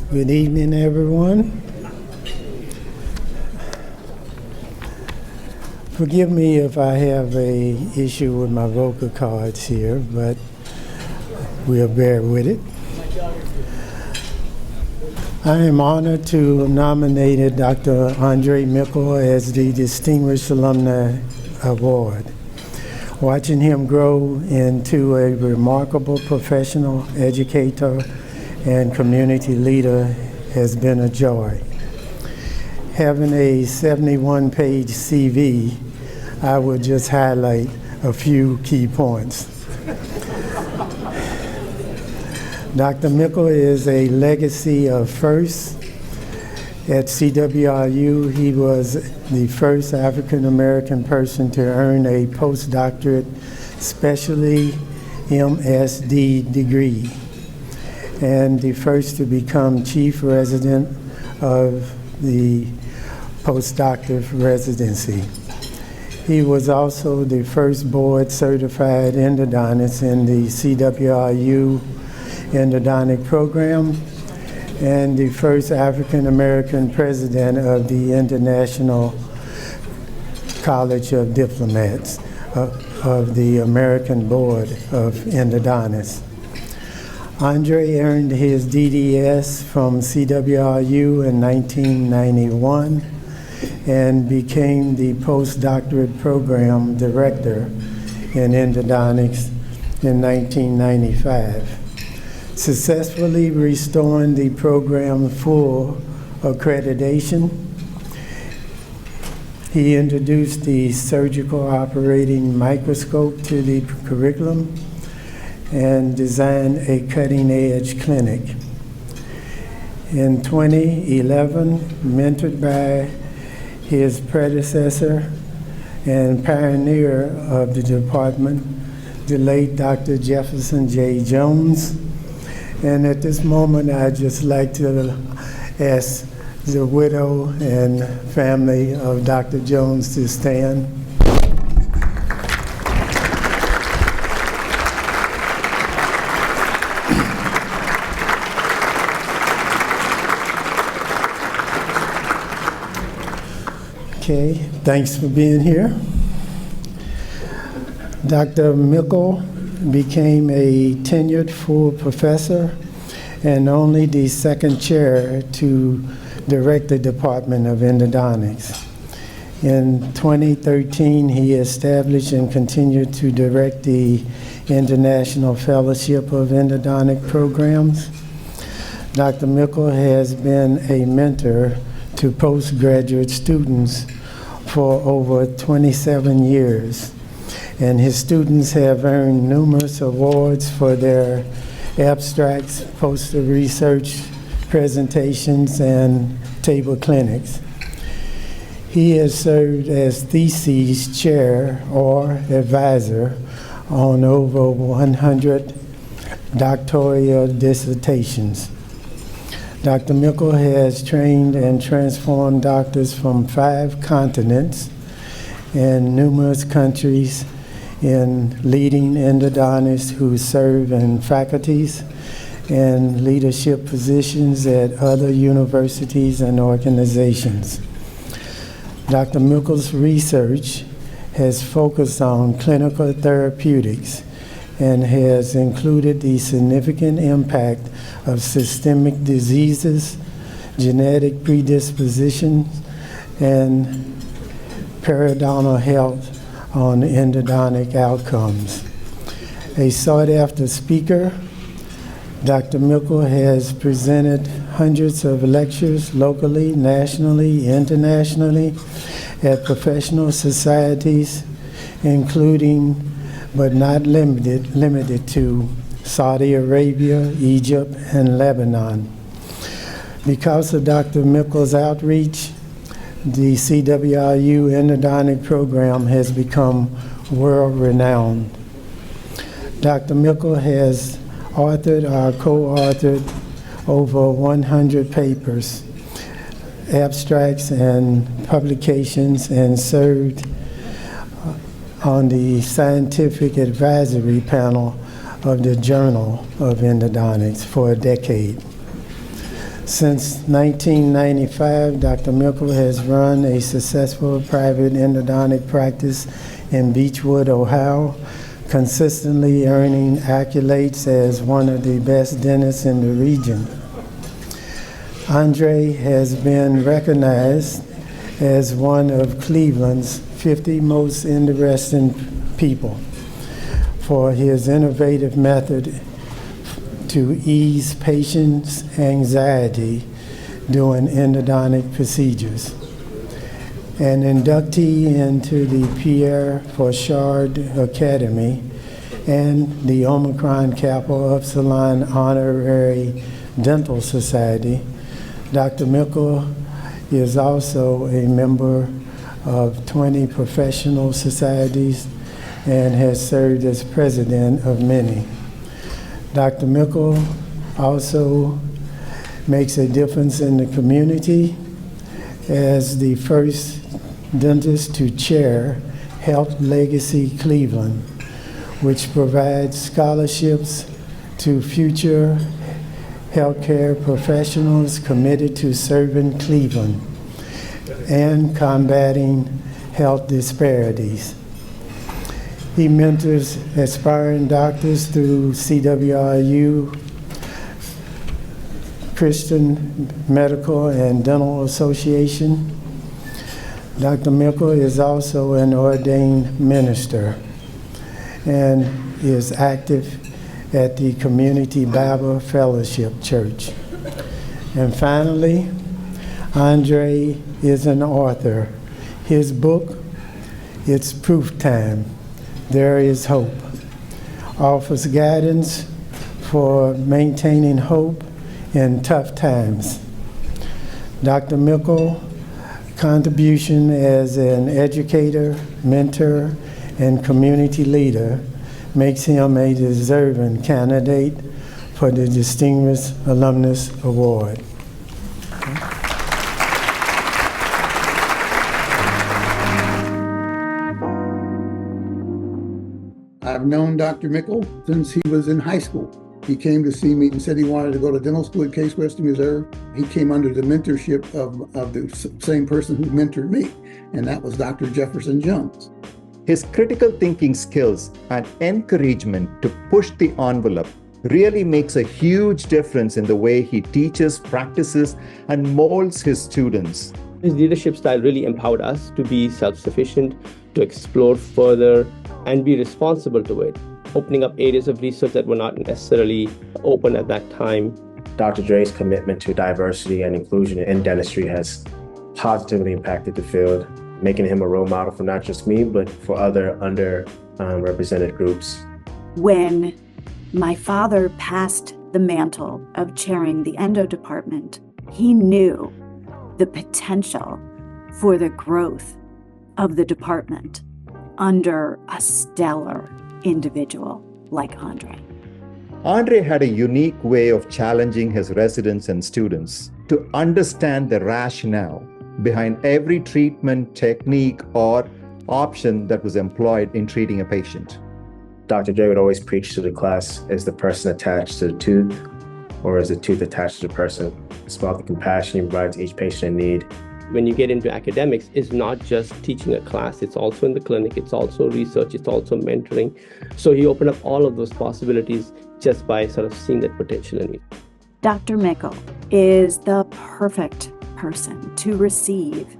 Good evening, everyone. Forgive me if I have an issue with my vocal cords here, but we'll bear with it. I am honored to have nominated Dr. Andre Mickle as the Distinguished Alumni Award. Watching him grow into a remarkable professional educator and community leader has been a joy. Having a 71-page CV, I would just highlight a few key points. Dr. Mickle is a legacy of firsts. At CWRU, he was the first African-American person to earn a postdoctorate specialty MSD degree, and the first to become chief resident of the postdoctoral residency. He was also the first board-certified endodontist in the CWRU endodontic program and the first African-American president of the International College of Diplomats of the American Board of Endodontists. Andre earned his DDS from CWRU in 1991 and became the postdoctorate program director in endodontics in 1995, successfully restoring the program full accreditation. He introduced the surgical operating microscope to the curriculum and designed a cutting-edge clinic. In 2011, mentored by his predecessor and pioneer of the department, the late Dr. Jefferson J. Jones. And at this moment, I'd just like to ask the widow and family of Dr. Jones to stand. Okay, thanks for being here. Dr. Mickle became a tenured full professor and only the second chair to direct the Department of Endodontics. In 2013, he established and continued to direct the International Fellowship of Endodontic Programs. Dr. Mickle has been a mentor to postgraduate students for over 27 years, and his students have earned numerous awards for their abstracts, poster research, presentations, and table clinics. He has served as thesis chair or advisor on over 100 doctoral dissertations. Dr. Mickle has trained and transformed doctors from 5 continents and numerous countries in leading endodontists who serve in faculties and leadership positions at other universities and organizations. Dr. Mickle's research has focused on clinical therapeutics and has included the significant impact of systemic diseases, genetic predispositions, and periodontal health on endodontic outcomes. A sought-after speaker, Dr. Mickle has presented hundreds of lectures locally, nationally, internationally at professional societies, including but not limited to Saudi Arabia, Egypt, and Lebanon. Because of Dr. Mickle's outreach, the CWRU endodontic program has become world-renowned. Dr. Mickle has authored or co-authored over 100 papers, abstracts, and publications, and served on the scientific advisory panel of the Journal of Endodontics for a decade. Since 1995, Dr. Mickle has run a successful private endodontic practice in Beechwood, Ohio, consistently earning accolades as one of the best dentists in the region. Andre has been recognized as one of Cleveland's 50 most interesting people for his innovative method to ease patients' anxiety during endodontic procedures. An inductee into the Pierre Fauchard Academy and the Omicron Kappa Epsilon Honorary Dental Society, Dr. Mickle is also a member of 20 professional societies and has served as president of many. Dr. Mickle also makes a difference in the community as the first dentist to chair Health Legacy Cleveland, which provides scholarships to future healthcare professionals committed to serving Cleveland and combating health disparities. He mentors aspiring doctors through CWRU, Christian Medical and Dental Association. Dr. Mickle is also an ordained minister and is active at the Community Bible Fellowship Church. And finally, Andre is an author. His book, It's Proof Time, There is Hope, offers guidance for maintaining hope in tough times. Dr. Mickle's contribution as an educator, mentor, and community leader makes him a deserving candidate for the Distinguished Alumnus Award. I've known Dr. Mickle since he was in high school. He came to see me and said he wanted to go to dental school at Case Western Reserve. He came under the mentorship of the same person who mentored me, and that was Dr. Jefferson Jones. His critical thinking skills and encouragement to push the envelope really makes a huge difference in the way he teaches, practices, and molds his students. His leadership style really empowered us to be self-sufficient, to explore further, and be responsible to it, opening up areas of research that were not necessarily open at that time. Dr. Dre's commitment to diversity and inclusion in dentistry has positively impacted the field, making him a role model for not just me, but for other underrepresented groups. When my father passed the mantle of chairing the endo department, he knew the potential for the growth of the department under a stellar individual like Andre. Andre had a unique way of challenging his residents and students to understand the rationale behind every treatment technique or option that was employed in treating a patient. Dr. Dre would always preach to the class as the person attached to the tooth, or as the tooth attached to the person. It's about the compassion he provides each patient in need. When you get into academics, it's not just teaching a class, it's also in the clinic, it's also research, it's also mentoring. So he opened up all of those possibilities just by sort of seeing that potential in me. Dr. Mickle is the perfect person to receive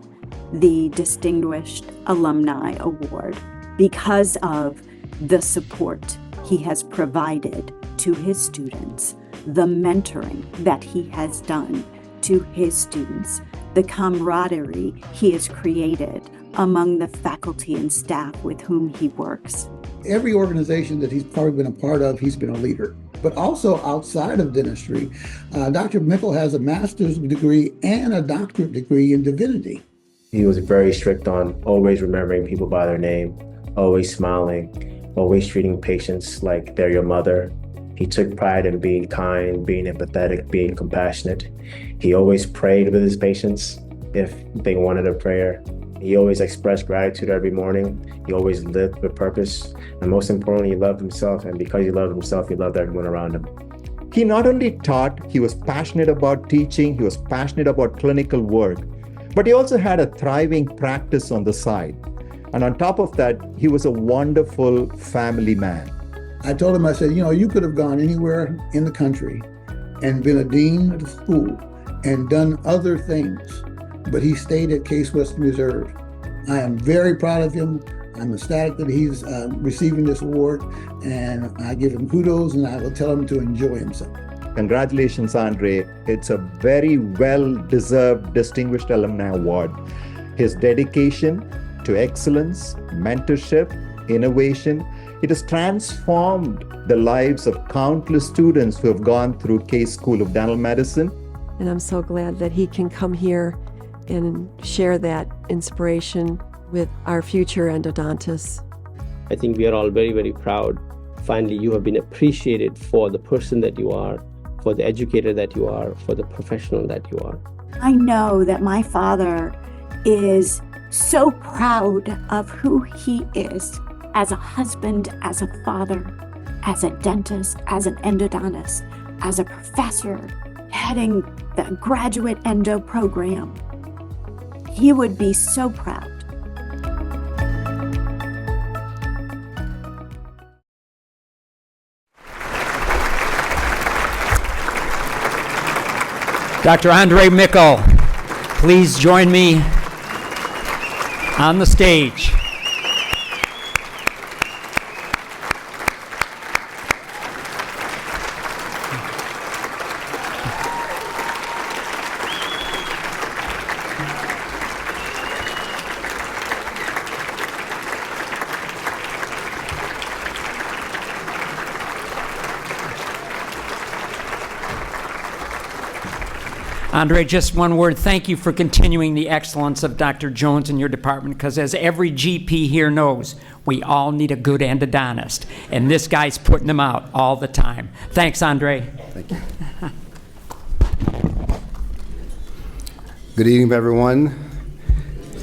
the Distinguished Alumni Award because of the support he has provided to his students, the mentoring that he has done to his students, the camaraderie he has created among the faculty and staff with whom he works. Every organization that he's probably been a part of, he's been a leader. But also outside of dentistry, Dr. Mickle has a master's degree and a doctorate degree in divinity. He was very strict on always remembering people by their name, always smiling, always treating patients like they're your mother. He took pride in being kind, being empathetic, being compassionate. He always prayed with his patients if they wanted a prayer. He always expressed gratitude every morning. He always lived with purpose. And most importantly, he loved himself. And because he loved himself, he loved everyone around him. He not only taught, he was passionate about teaching, he was passionate about clinical work, but he also had a thriving practice on the side. And on top of that, he was a wonderful family man. I told him, I said, you know, you could have gone anywhere in the country and been a dean of the school and done other things, but he stayed at Case Western Reserve. I am very proud of him. I'm ecstatic that he's receiving this award, and I give him kudos, and I will tell him to enjoy himself. Congratulations, Andre. It's a very well-deserved Distinguished Alumni Award. His dedication to excellence, mentorship, innovation, it has transformed the lives of countless students who have gone through Case School of Dental Medicine. And I'm so glad that he can come here and share that inspiration with our future endodontists. I think we are all very, very proud. Finally, you have been appreciated for the person that you are, for the educator that you are, for the professional that you are. I know that my father is so proud of who he is as a husband, as a father, as a dentist, as an endodontist, as a professor heading the graduate endo program. He would be so proud. Dr. Andre Mickle, please join me on the stage. Andre, just one word. Thank you for continuing the excellence of Dr. Jones in your department, because as every GP here knows, we all need a good endodontist, and this guy's putting them out all the time. Thanks, Andre. Thank you. Good evening, everyone.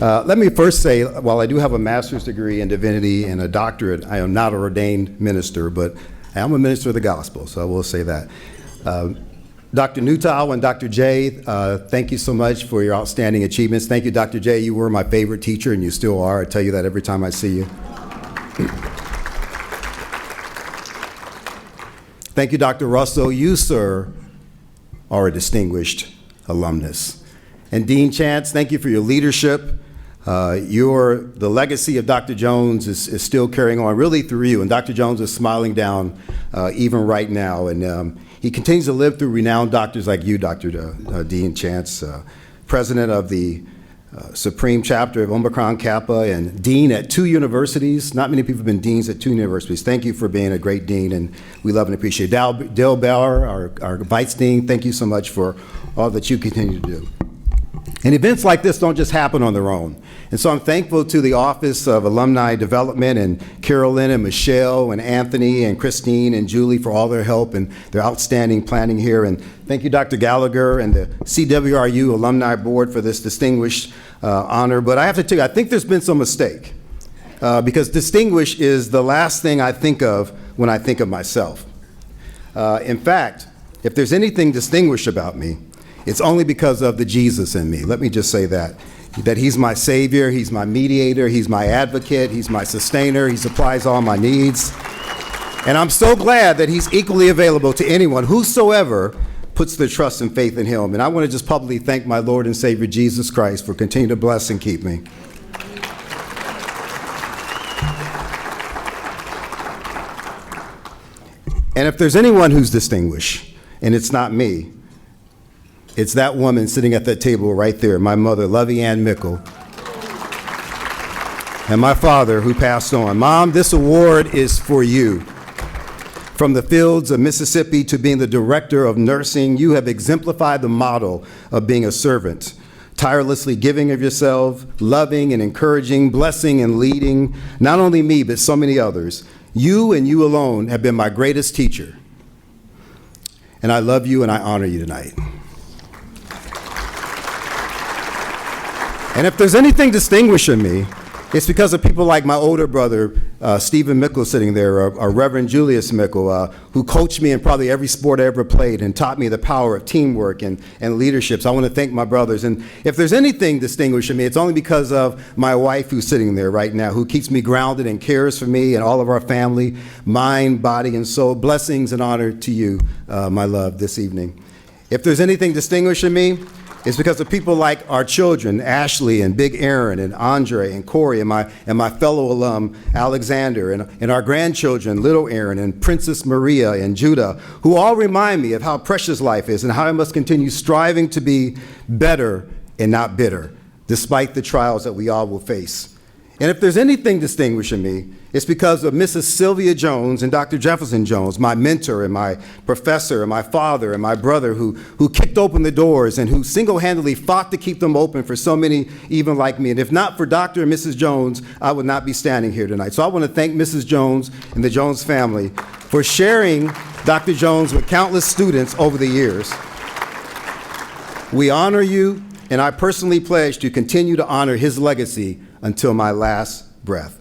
Let me first say, while I do have a master's degree in divinity and a doctorate, I am not a ordained minister, but I am a minister of the gospel, so I will say that. Dr. Newtile and Dr. J, thank you so much for your outstanding achievements. Thank you, Dr. J. You were my favorite teacher, and you still are. I tell you that every time I see you. Thank you, Dr. Russell. You, sir, are a distinguished alumnus. And Dean Chance, thank you for your leadership. The legacy of Dr. Jones is still carrying on really through you, and Dr. Jones is smiling down even right now. And he continues to live through renowned doctors like you, Dr. Dean Chance, president of the Supreme Chapter of Omicron Kappa and dean at 2 universities. Not many people have been deans at 2 universities. Thank you for being a great dean, and we love and appreciate it. Dale Bauer, our vice dean, thank you so much for all that you continue to do. And events like this don't just happen on their own. And so I'm thankful to the Office of Alumni Development and Carolyn and Michelle and Anthony and Christine and Julie for all their help and their outstanding planning here. And thank you, Dr. Gallagher and the CWRU Alumni Board for this distinguished honor. But I have to tell you, I think there's been some mistake because distinguished is the last thing I think of when I think of myself. In fact, if there's anything distinguished about me, it's only because of the Jesus in me. Let me just say that he's my savior, he's my mediator, he's my advocate, he's my sustainer, he supplies all my needs. And I'm so glad that he's equally available to anyone, whosoever puts their trust and faith in him. And I want to just publicly thank my Lord and Savior Jesus Christ for continuing to bless and keep me. And if there's anyone who's distinguished, and it's not me, it's that woman sitting at that table right there, my mother, Lovey Ann Mickle, and my father who passed on. Mom, this award is for you. From the fields of Mississippi to being the director of nursing, you have exemplified the model of being a servant, tirelessly giving of yourself, loving and encouraging, blessing and leading, not only me, but so many others. You and you alone have been my greatest teacher. And I love you and I honor you tonight. And if there's anything distinguishing me, it's because of people like my older brother, Stephen Mickle, sitting there, or Reverend Julius Mickle, who coached me in probably every sport I ever played and taught me the power of teamwork and leadership. So I want to thank my brothers. And if there's anything distinguishing me, it's only because of my wife who's sitting there right now, who keeps me grounded and cares for me and all of our family, mind, body, and soul. Blessings and honor to you, my love, this evening. If there's anything distinguishing me, it's because of people like our children, Ashley and Big Aaron and Andre and Corey and my fellow alum, Alexander, and our grandchildren, Little Aaron and Princess Maria and Judah, who all remind me of how precious life is and how I must continue striving to be better and not bitter, despite the trials that we all will face. And if there's anything distinguishing me, it's because of Mrs. Sylvia Jones and Dr. Jefferson Jones, my mentor and my professor and my father and my brother who kicked open the doors and who single-handedly fought to keep them open for so many even like me. And if not for Dr. and Mrs. Jones, I would not be standing here tonight. So I want to thank Mrs. Jones and the Jones family for sharing Dr. Jones with countless students over the years. We honor you, and I personally pledge to continue to honor his legacy until my last breath.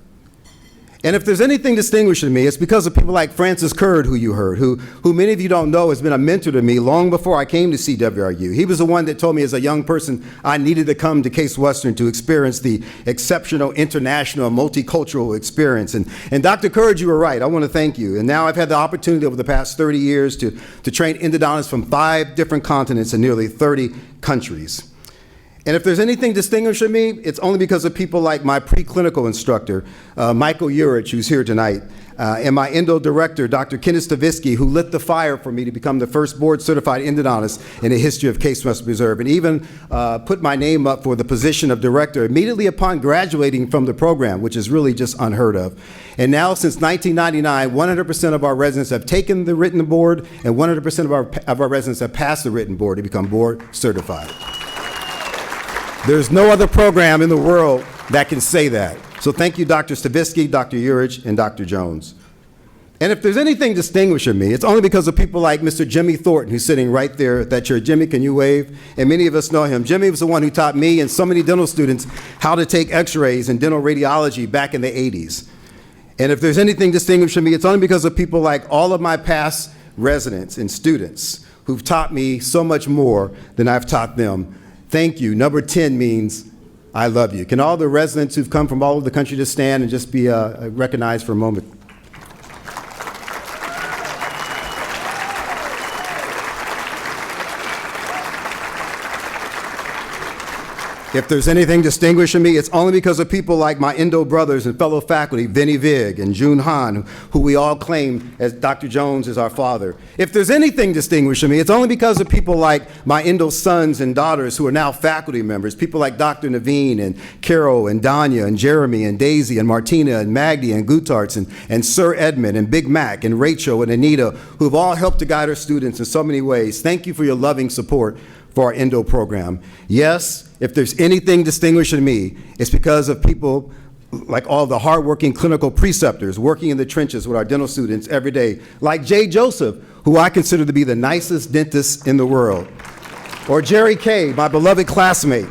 And if there's anything distinguishing me, it's because of people like Francis Curd, who you heard, who many of you don't know has been a mentor to me long before I came to CWRU. He was the one that told me as a young person I needed to come to Case Western to experience the exceptional international multicultural experience. And Dr. Curd, you were right. I want to thank you. And now I've had the opportunity over the past 30 years to train endodontists from 5 different continents and nearly 30 countries. And if there's anything distinguishing me, it's only because of people like my preclinical instructor, Michael Urich, who's here tonight, and my endo director, Dr. Kenneth Stavisky, who lit the fire for me to become the first board-certified endodontist in the history of Case Western Reserve, and even put my name up for the position of director immediately upon graduating from the program, which is really just unheard of. And now, since 1999, 100% of our residents have taken the written board, and 100% of our residents have passed the written board to become board certified. There's no other program in the world that can say that. So thank you, Dr. Stavisky, Dr. Urich, and Dr. Jones. And if there's anything distinguishing me, it's only because of people like Mr. Jimmy Thornton, who's sitting right there at that chair. Jimmy, can you wave? And many of us know him. Jimmy was the one who taught me and so many dental students how to take x-rays and dental radiology back in the 80s. And if there's anything distinguishing me, it's only because of people like all of my past residents and students who've taught me so much more than I've taught them. Thank you. Number 10 means I love you. Can all the residents who've come from all over the country just stand and just be recognized for a moment? If there's anything distinguishing me, it's only because of people like my endo brothers and fellow faculty, Vinny Vig and June Han, who we all claim as Dr. Jones is our father. If there's anything distinguishing me, it's only because of people like my endo sons and daughters who are now faculty members, people like Dr. Naveen and Carol and Danya and Jeremy and Daisy and Martina and Magdi and Gutarts and Sir Edmund and Big Mac and Rachel and Anita, who have all helped to guide our students in so many ways. Thank you for your loving support for our endo program. Yes, if there's anything distinguishing me, it's because of people like all the hardworking clinical preceptors working in the trenches with our dental students every day, like Jay Joseph, who I consider to be the nicest dentist in the world, or Jerry Kay, my beloved classmate,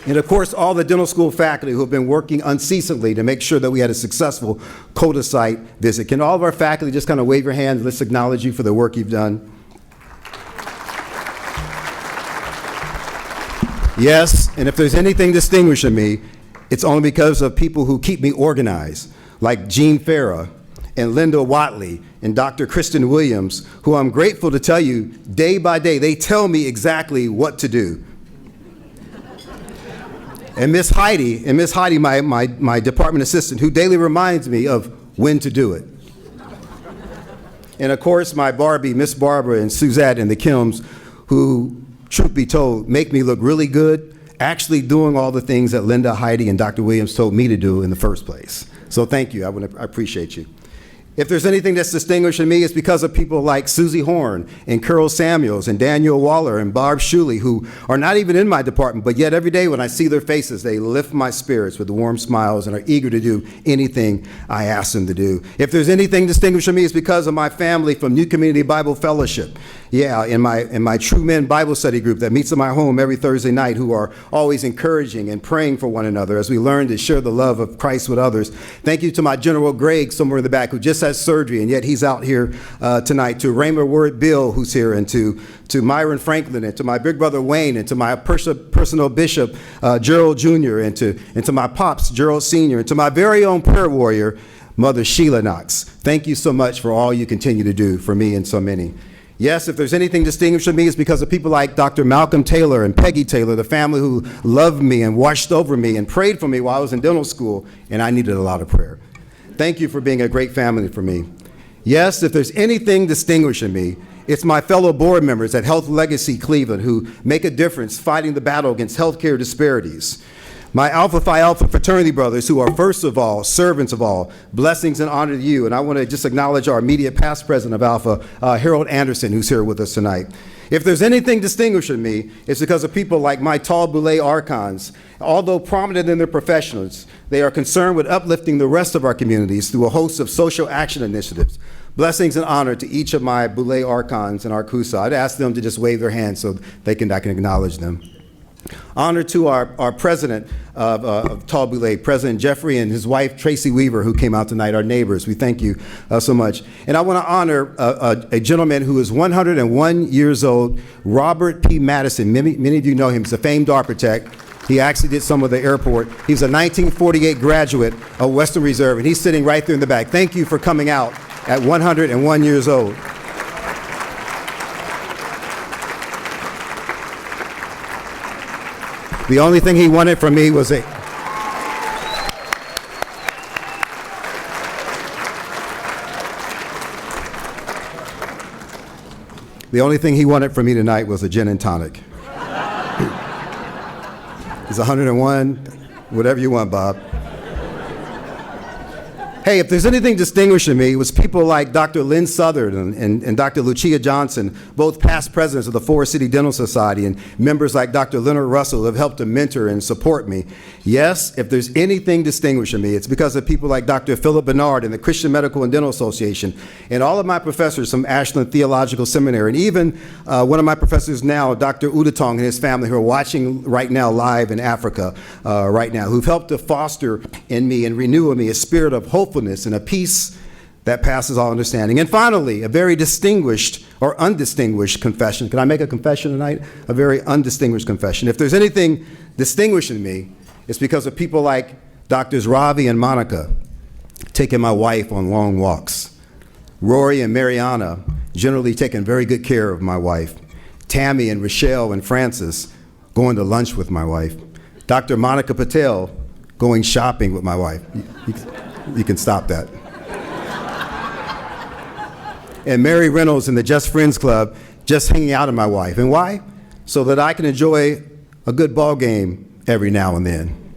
and of course all the dental school faculty who have been working unceasingly to make sure that we had a successful CODA site visit. Can all of our faculty just kind of wave your hands? Let's acknowledge you for the work you've done. Yes, and if there's anything distinguishing me, it's only because of people who keep me organized, like Jean Farah and Linda Watley and Dr. Kristen Williams, who I'm grateful to tell you, day by day, they tell me exactly what to do. And Miss Heidi, my department assistant, who daily reminds me of when to do it. And of course, my Barbie, Miss Barbara and Suzette and the Kims, who, truth be told, make me look really good, actually doing all the things that Linda, Heidi, and Dr. Williams told me to do in the first place. So thank you, I appreciate you. If there's anything that's distinguishing me, it's because of people like Susie Horn and Carol Samuels and Daniel Waller and Barb Shuley, who are not even in my department, but yet every day when I see their faces, they lift my spirits with warm smiles and are eager to do anything I ask them to do. If there's anything distinguishing me, it's because of my family from New Community Bible Fellowship. Yeah, in my True Men Bible Study group that meets in my home every Thursday night, who are always encouraging and praying for one another as we learn to share the love of Christ with others. Thank you to my General Greg, somewhere in the back, who just had surgery, and yet he's out here tonight. To Raymer Word Bill, who's here, and to Myron Franklin, and to my big brother Wayne, and to my personal bishop, Gerald Jr., and to my pops, Gerald Sr., and to my very own prayer warrior, Mother Sheila Knox. Thank you so much for all you continue to do for me and so many. Yes, if there's anything distinguishing me, it's because of people like Dr. Malcolm Taylor and Peggy Taylor, the family who loved me and watched over me and prayed for me while I was in dental school, and I needed a lot of prayer. Thank you for being a great family for me. Yes, if there's anything distinguishing me, it's my fellow board members at Health Legacy Cleveland who make a difference fighting the battle against healthcare disparities. My Alpha Phi Alpha fraternity brothers, who are first of all, servants of all, blessings and honor to you. And I want to just acknowledge our immediate past president of Alpha, Harold Anderson, who's here with us tonight. If there's anything distinguishing me, it's because of people like my Tall Boulay Archons. Although prominent in their professions, they are concerned with uplifting the rest of our communities through a host of social action initiatives. Blessings and honor to each of my Boulay Archons and Arcusa. I'd ask them to just wave their hands so I can acknowledge them. Honor to our president of Tall Boulay, President Jeffrey, and his wife, Tracy Weaver, who came out tonight, our neighbors. We thank you so much. And I want to honor a gentleman who is 101 years old, Robert P. Madison. Many of you know him. He's a famed architect. He actually did some of the airport. He's a 1948 graduate of Western Reserve, and he's sitting right there in the back. Thank you for coming out at 101 years old. The only thing he wanted from me was a... The only thing he wanted from me tonight was a gin and tonic. It's 101, whatever you want, Bob. Hey, if there's anything distinguishing me, it was people like Dr. Lynn Southard and Dr. Lucia Johnson, both past presidents of the Forest City Dental Society, and members like Dr. Leonard Russell have helped to mentor and support me. Yes, if there's anything distinguishing me, it's because of people like Dr. Philip Bernard and the Christian Medical and Dental Association, and all of my professors from Ashland Theological Seminary, and even one of my professors now, Dr. Udetong and his family, who are watching right now live in Africa right now, who've helped to foster in me and renew in me a spirit of hopefulness and a peace that passes all understanding. And finally, a very distinguished or undistinguished confession. Can I make a confession tonight? A very undistinguished confession. If there's anything distinguishing me, it's because of people like Doctors Ravi and Monica taking my wife on long walks. Rory and Mariana generally taking very good care of my wife. Tammy and Rochelle and Francis going to lunch with my wife. Dr. Monica Patel going shopping with my wife. You can stop that. And Mary Reynolds and the Just Friends Club just hanging out with my wife. And why? So that I can enjoy a good ball game every now and then.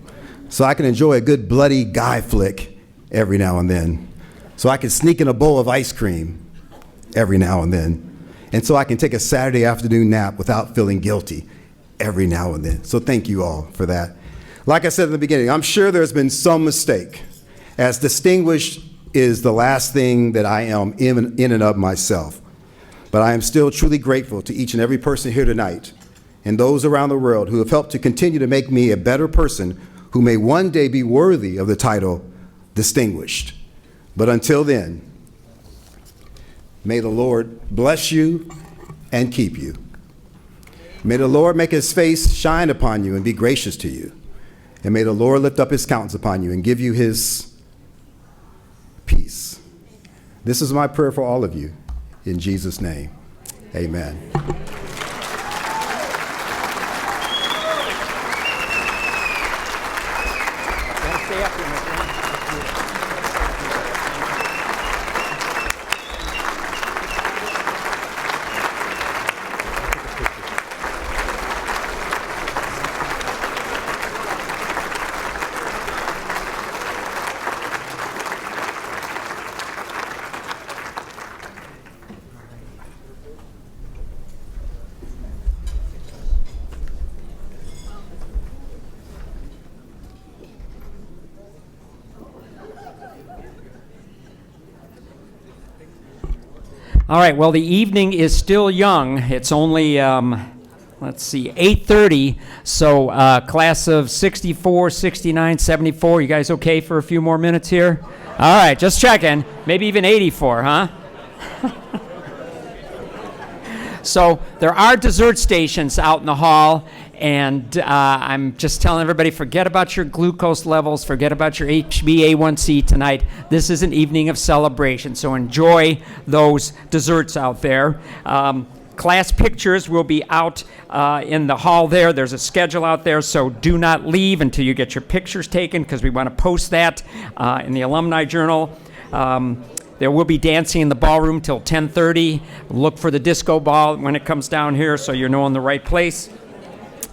So I can enjoy a good bloody guy flick every now and then. So I can sneak in a bowl of ice cream every now and then. And so I can take a Saturday afternoon nap without feeling guilty every now and then. So thank you all for that. Like I said in the beginning, I'm sure there's been some mistake. As distinguished is the last thing that I am in and of myself. But I am still truly grateful to each and every person here tonight and those around the world who have helped to continue to make me a better person who may one day be worthy of the title distinguished. But until then, may the Lord bless you and keep you. May the Lord make his face shine upon you and be gracious to you. And may the Lord lift up his countenance upon you and give you his peace. This is my prayer for all of you. In Jesus' name, amen. All right, well, the evening is still young. It's only, let's see, 8:30, so class of 64, 69, 74, you guys okay for a few more minutes here? All right, just checking. Maybe even 84, huh? So there are dessert stations out in the hall, and I'm just telling everybody, forget about your glucose levels, forget about your HbA1c tonight. This is an evening of celebration, so enjoy those desserts out there. Class pictures will be out in the hall there. There's a schedule out there, so do not leave until you get your pictures taken, because we want to post that in the Alumni Journal. There will be dancing in the ballroom till 10:30. Look for the disco ball when it comes down here, so you're in the right place.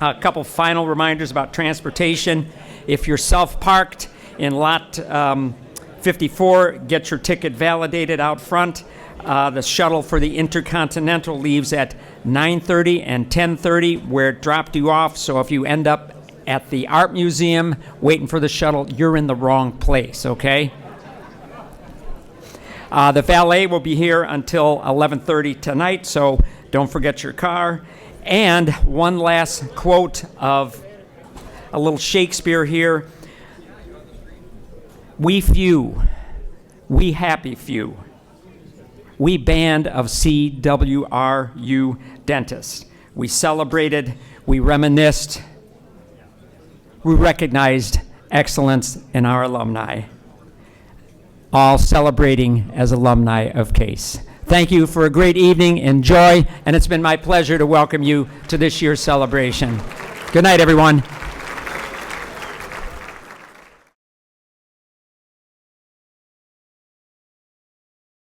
A couple final reminders about transportation. If you're self-parked in lot 54, get your ticket validated out front. The shuttle for the Intercontinental leaves at 9:30 and 10:30, where it dropped you off. So if you end up at the Art Museum waiting for the shuttle, you're in the wrong place, okay? The valet will be here until 11:30 tonight, so don't forget your car. And one last quote of a little Shakespeare here. We few, we happy few, we band of CWRU dentists. We celebrated, we reminisced, we recognized excellence in our alumni, all celebrating as alumni of CASE. Thank you for a great evening. Enjoy, and it's been my pleasure to welcome you to this year's celebration. Good night, everyone.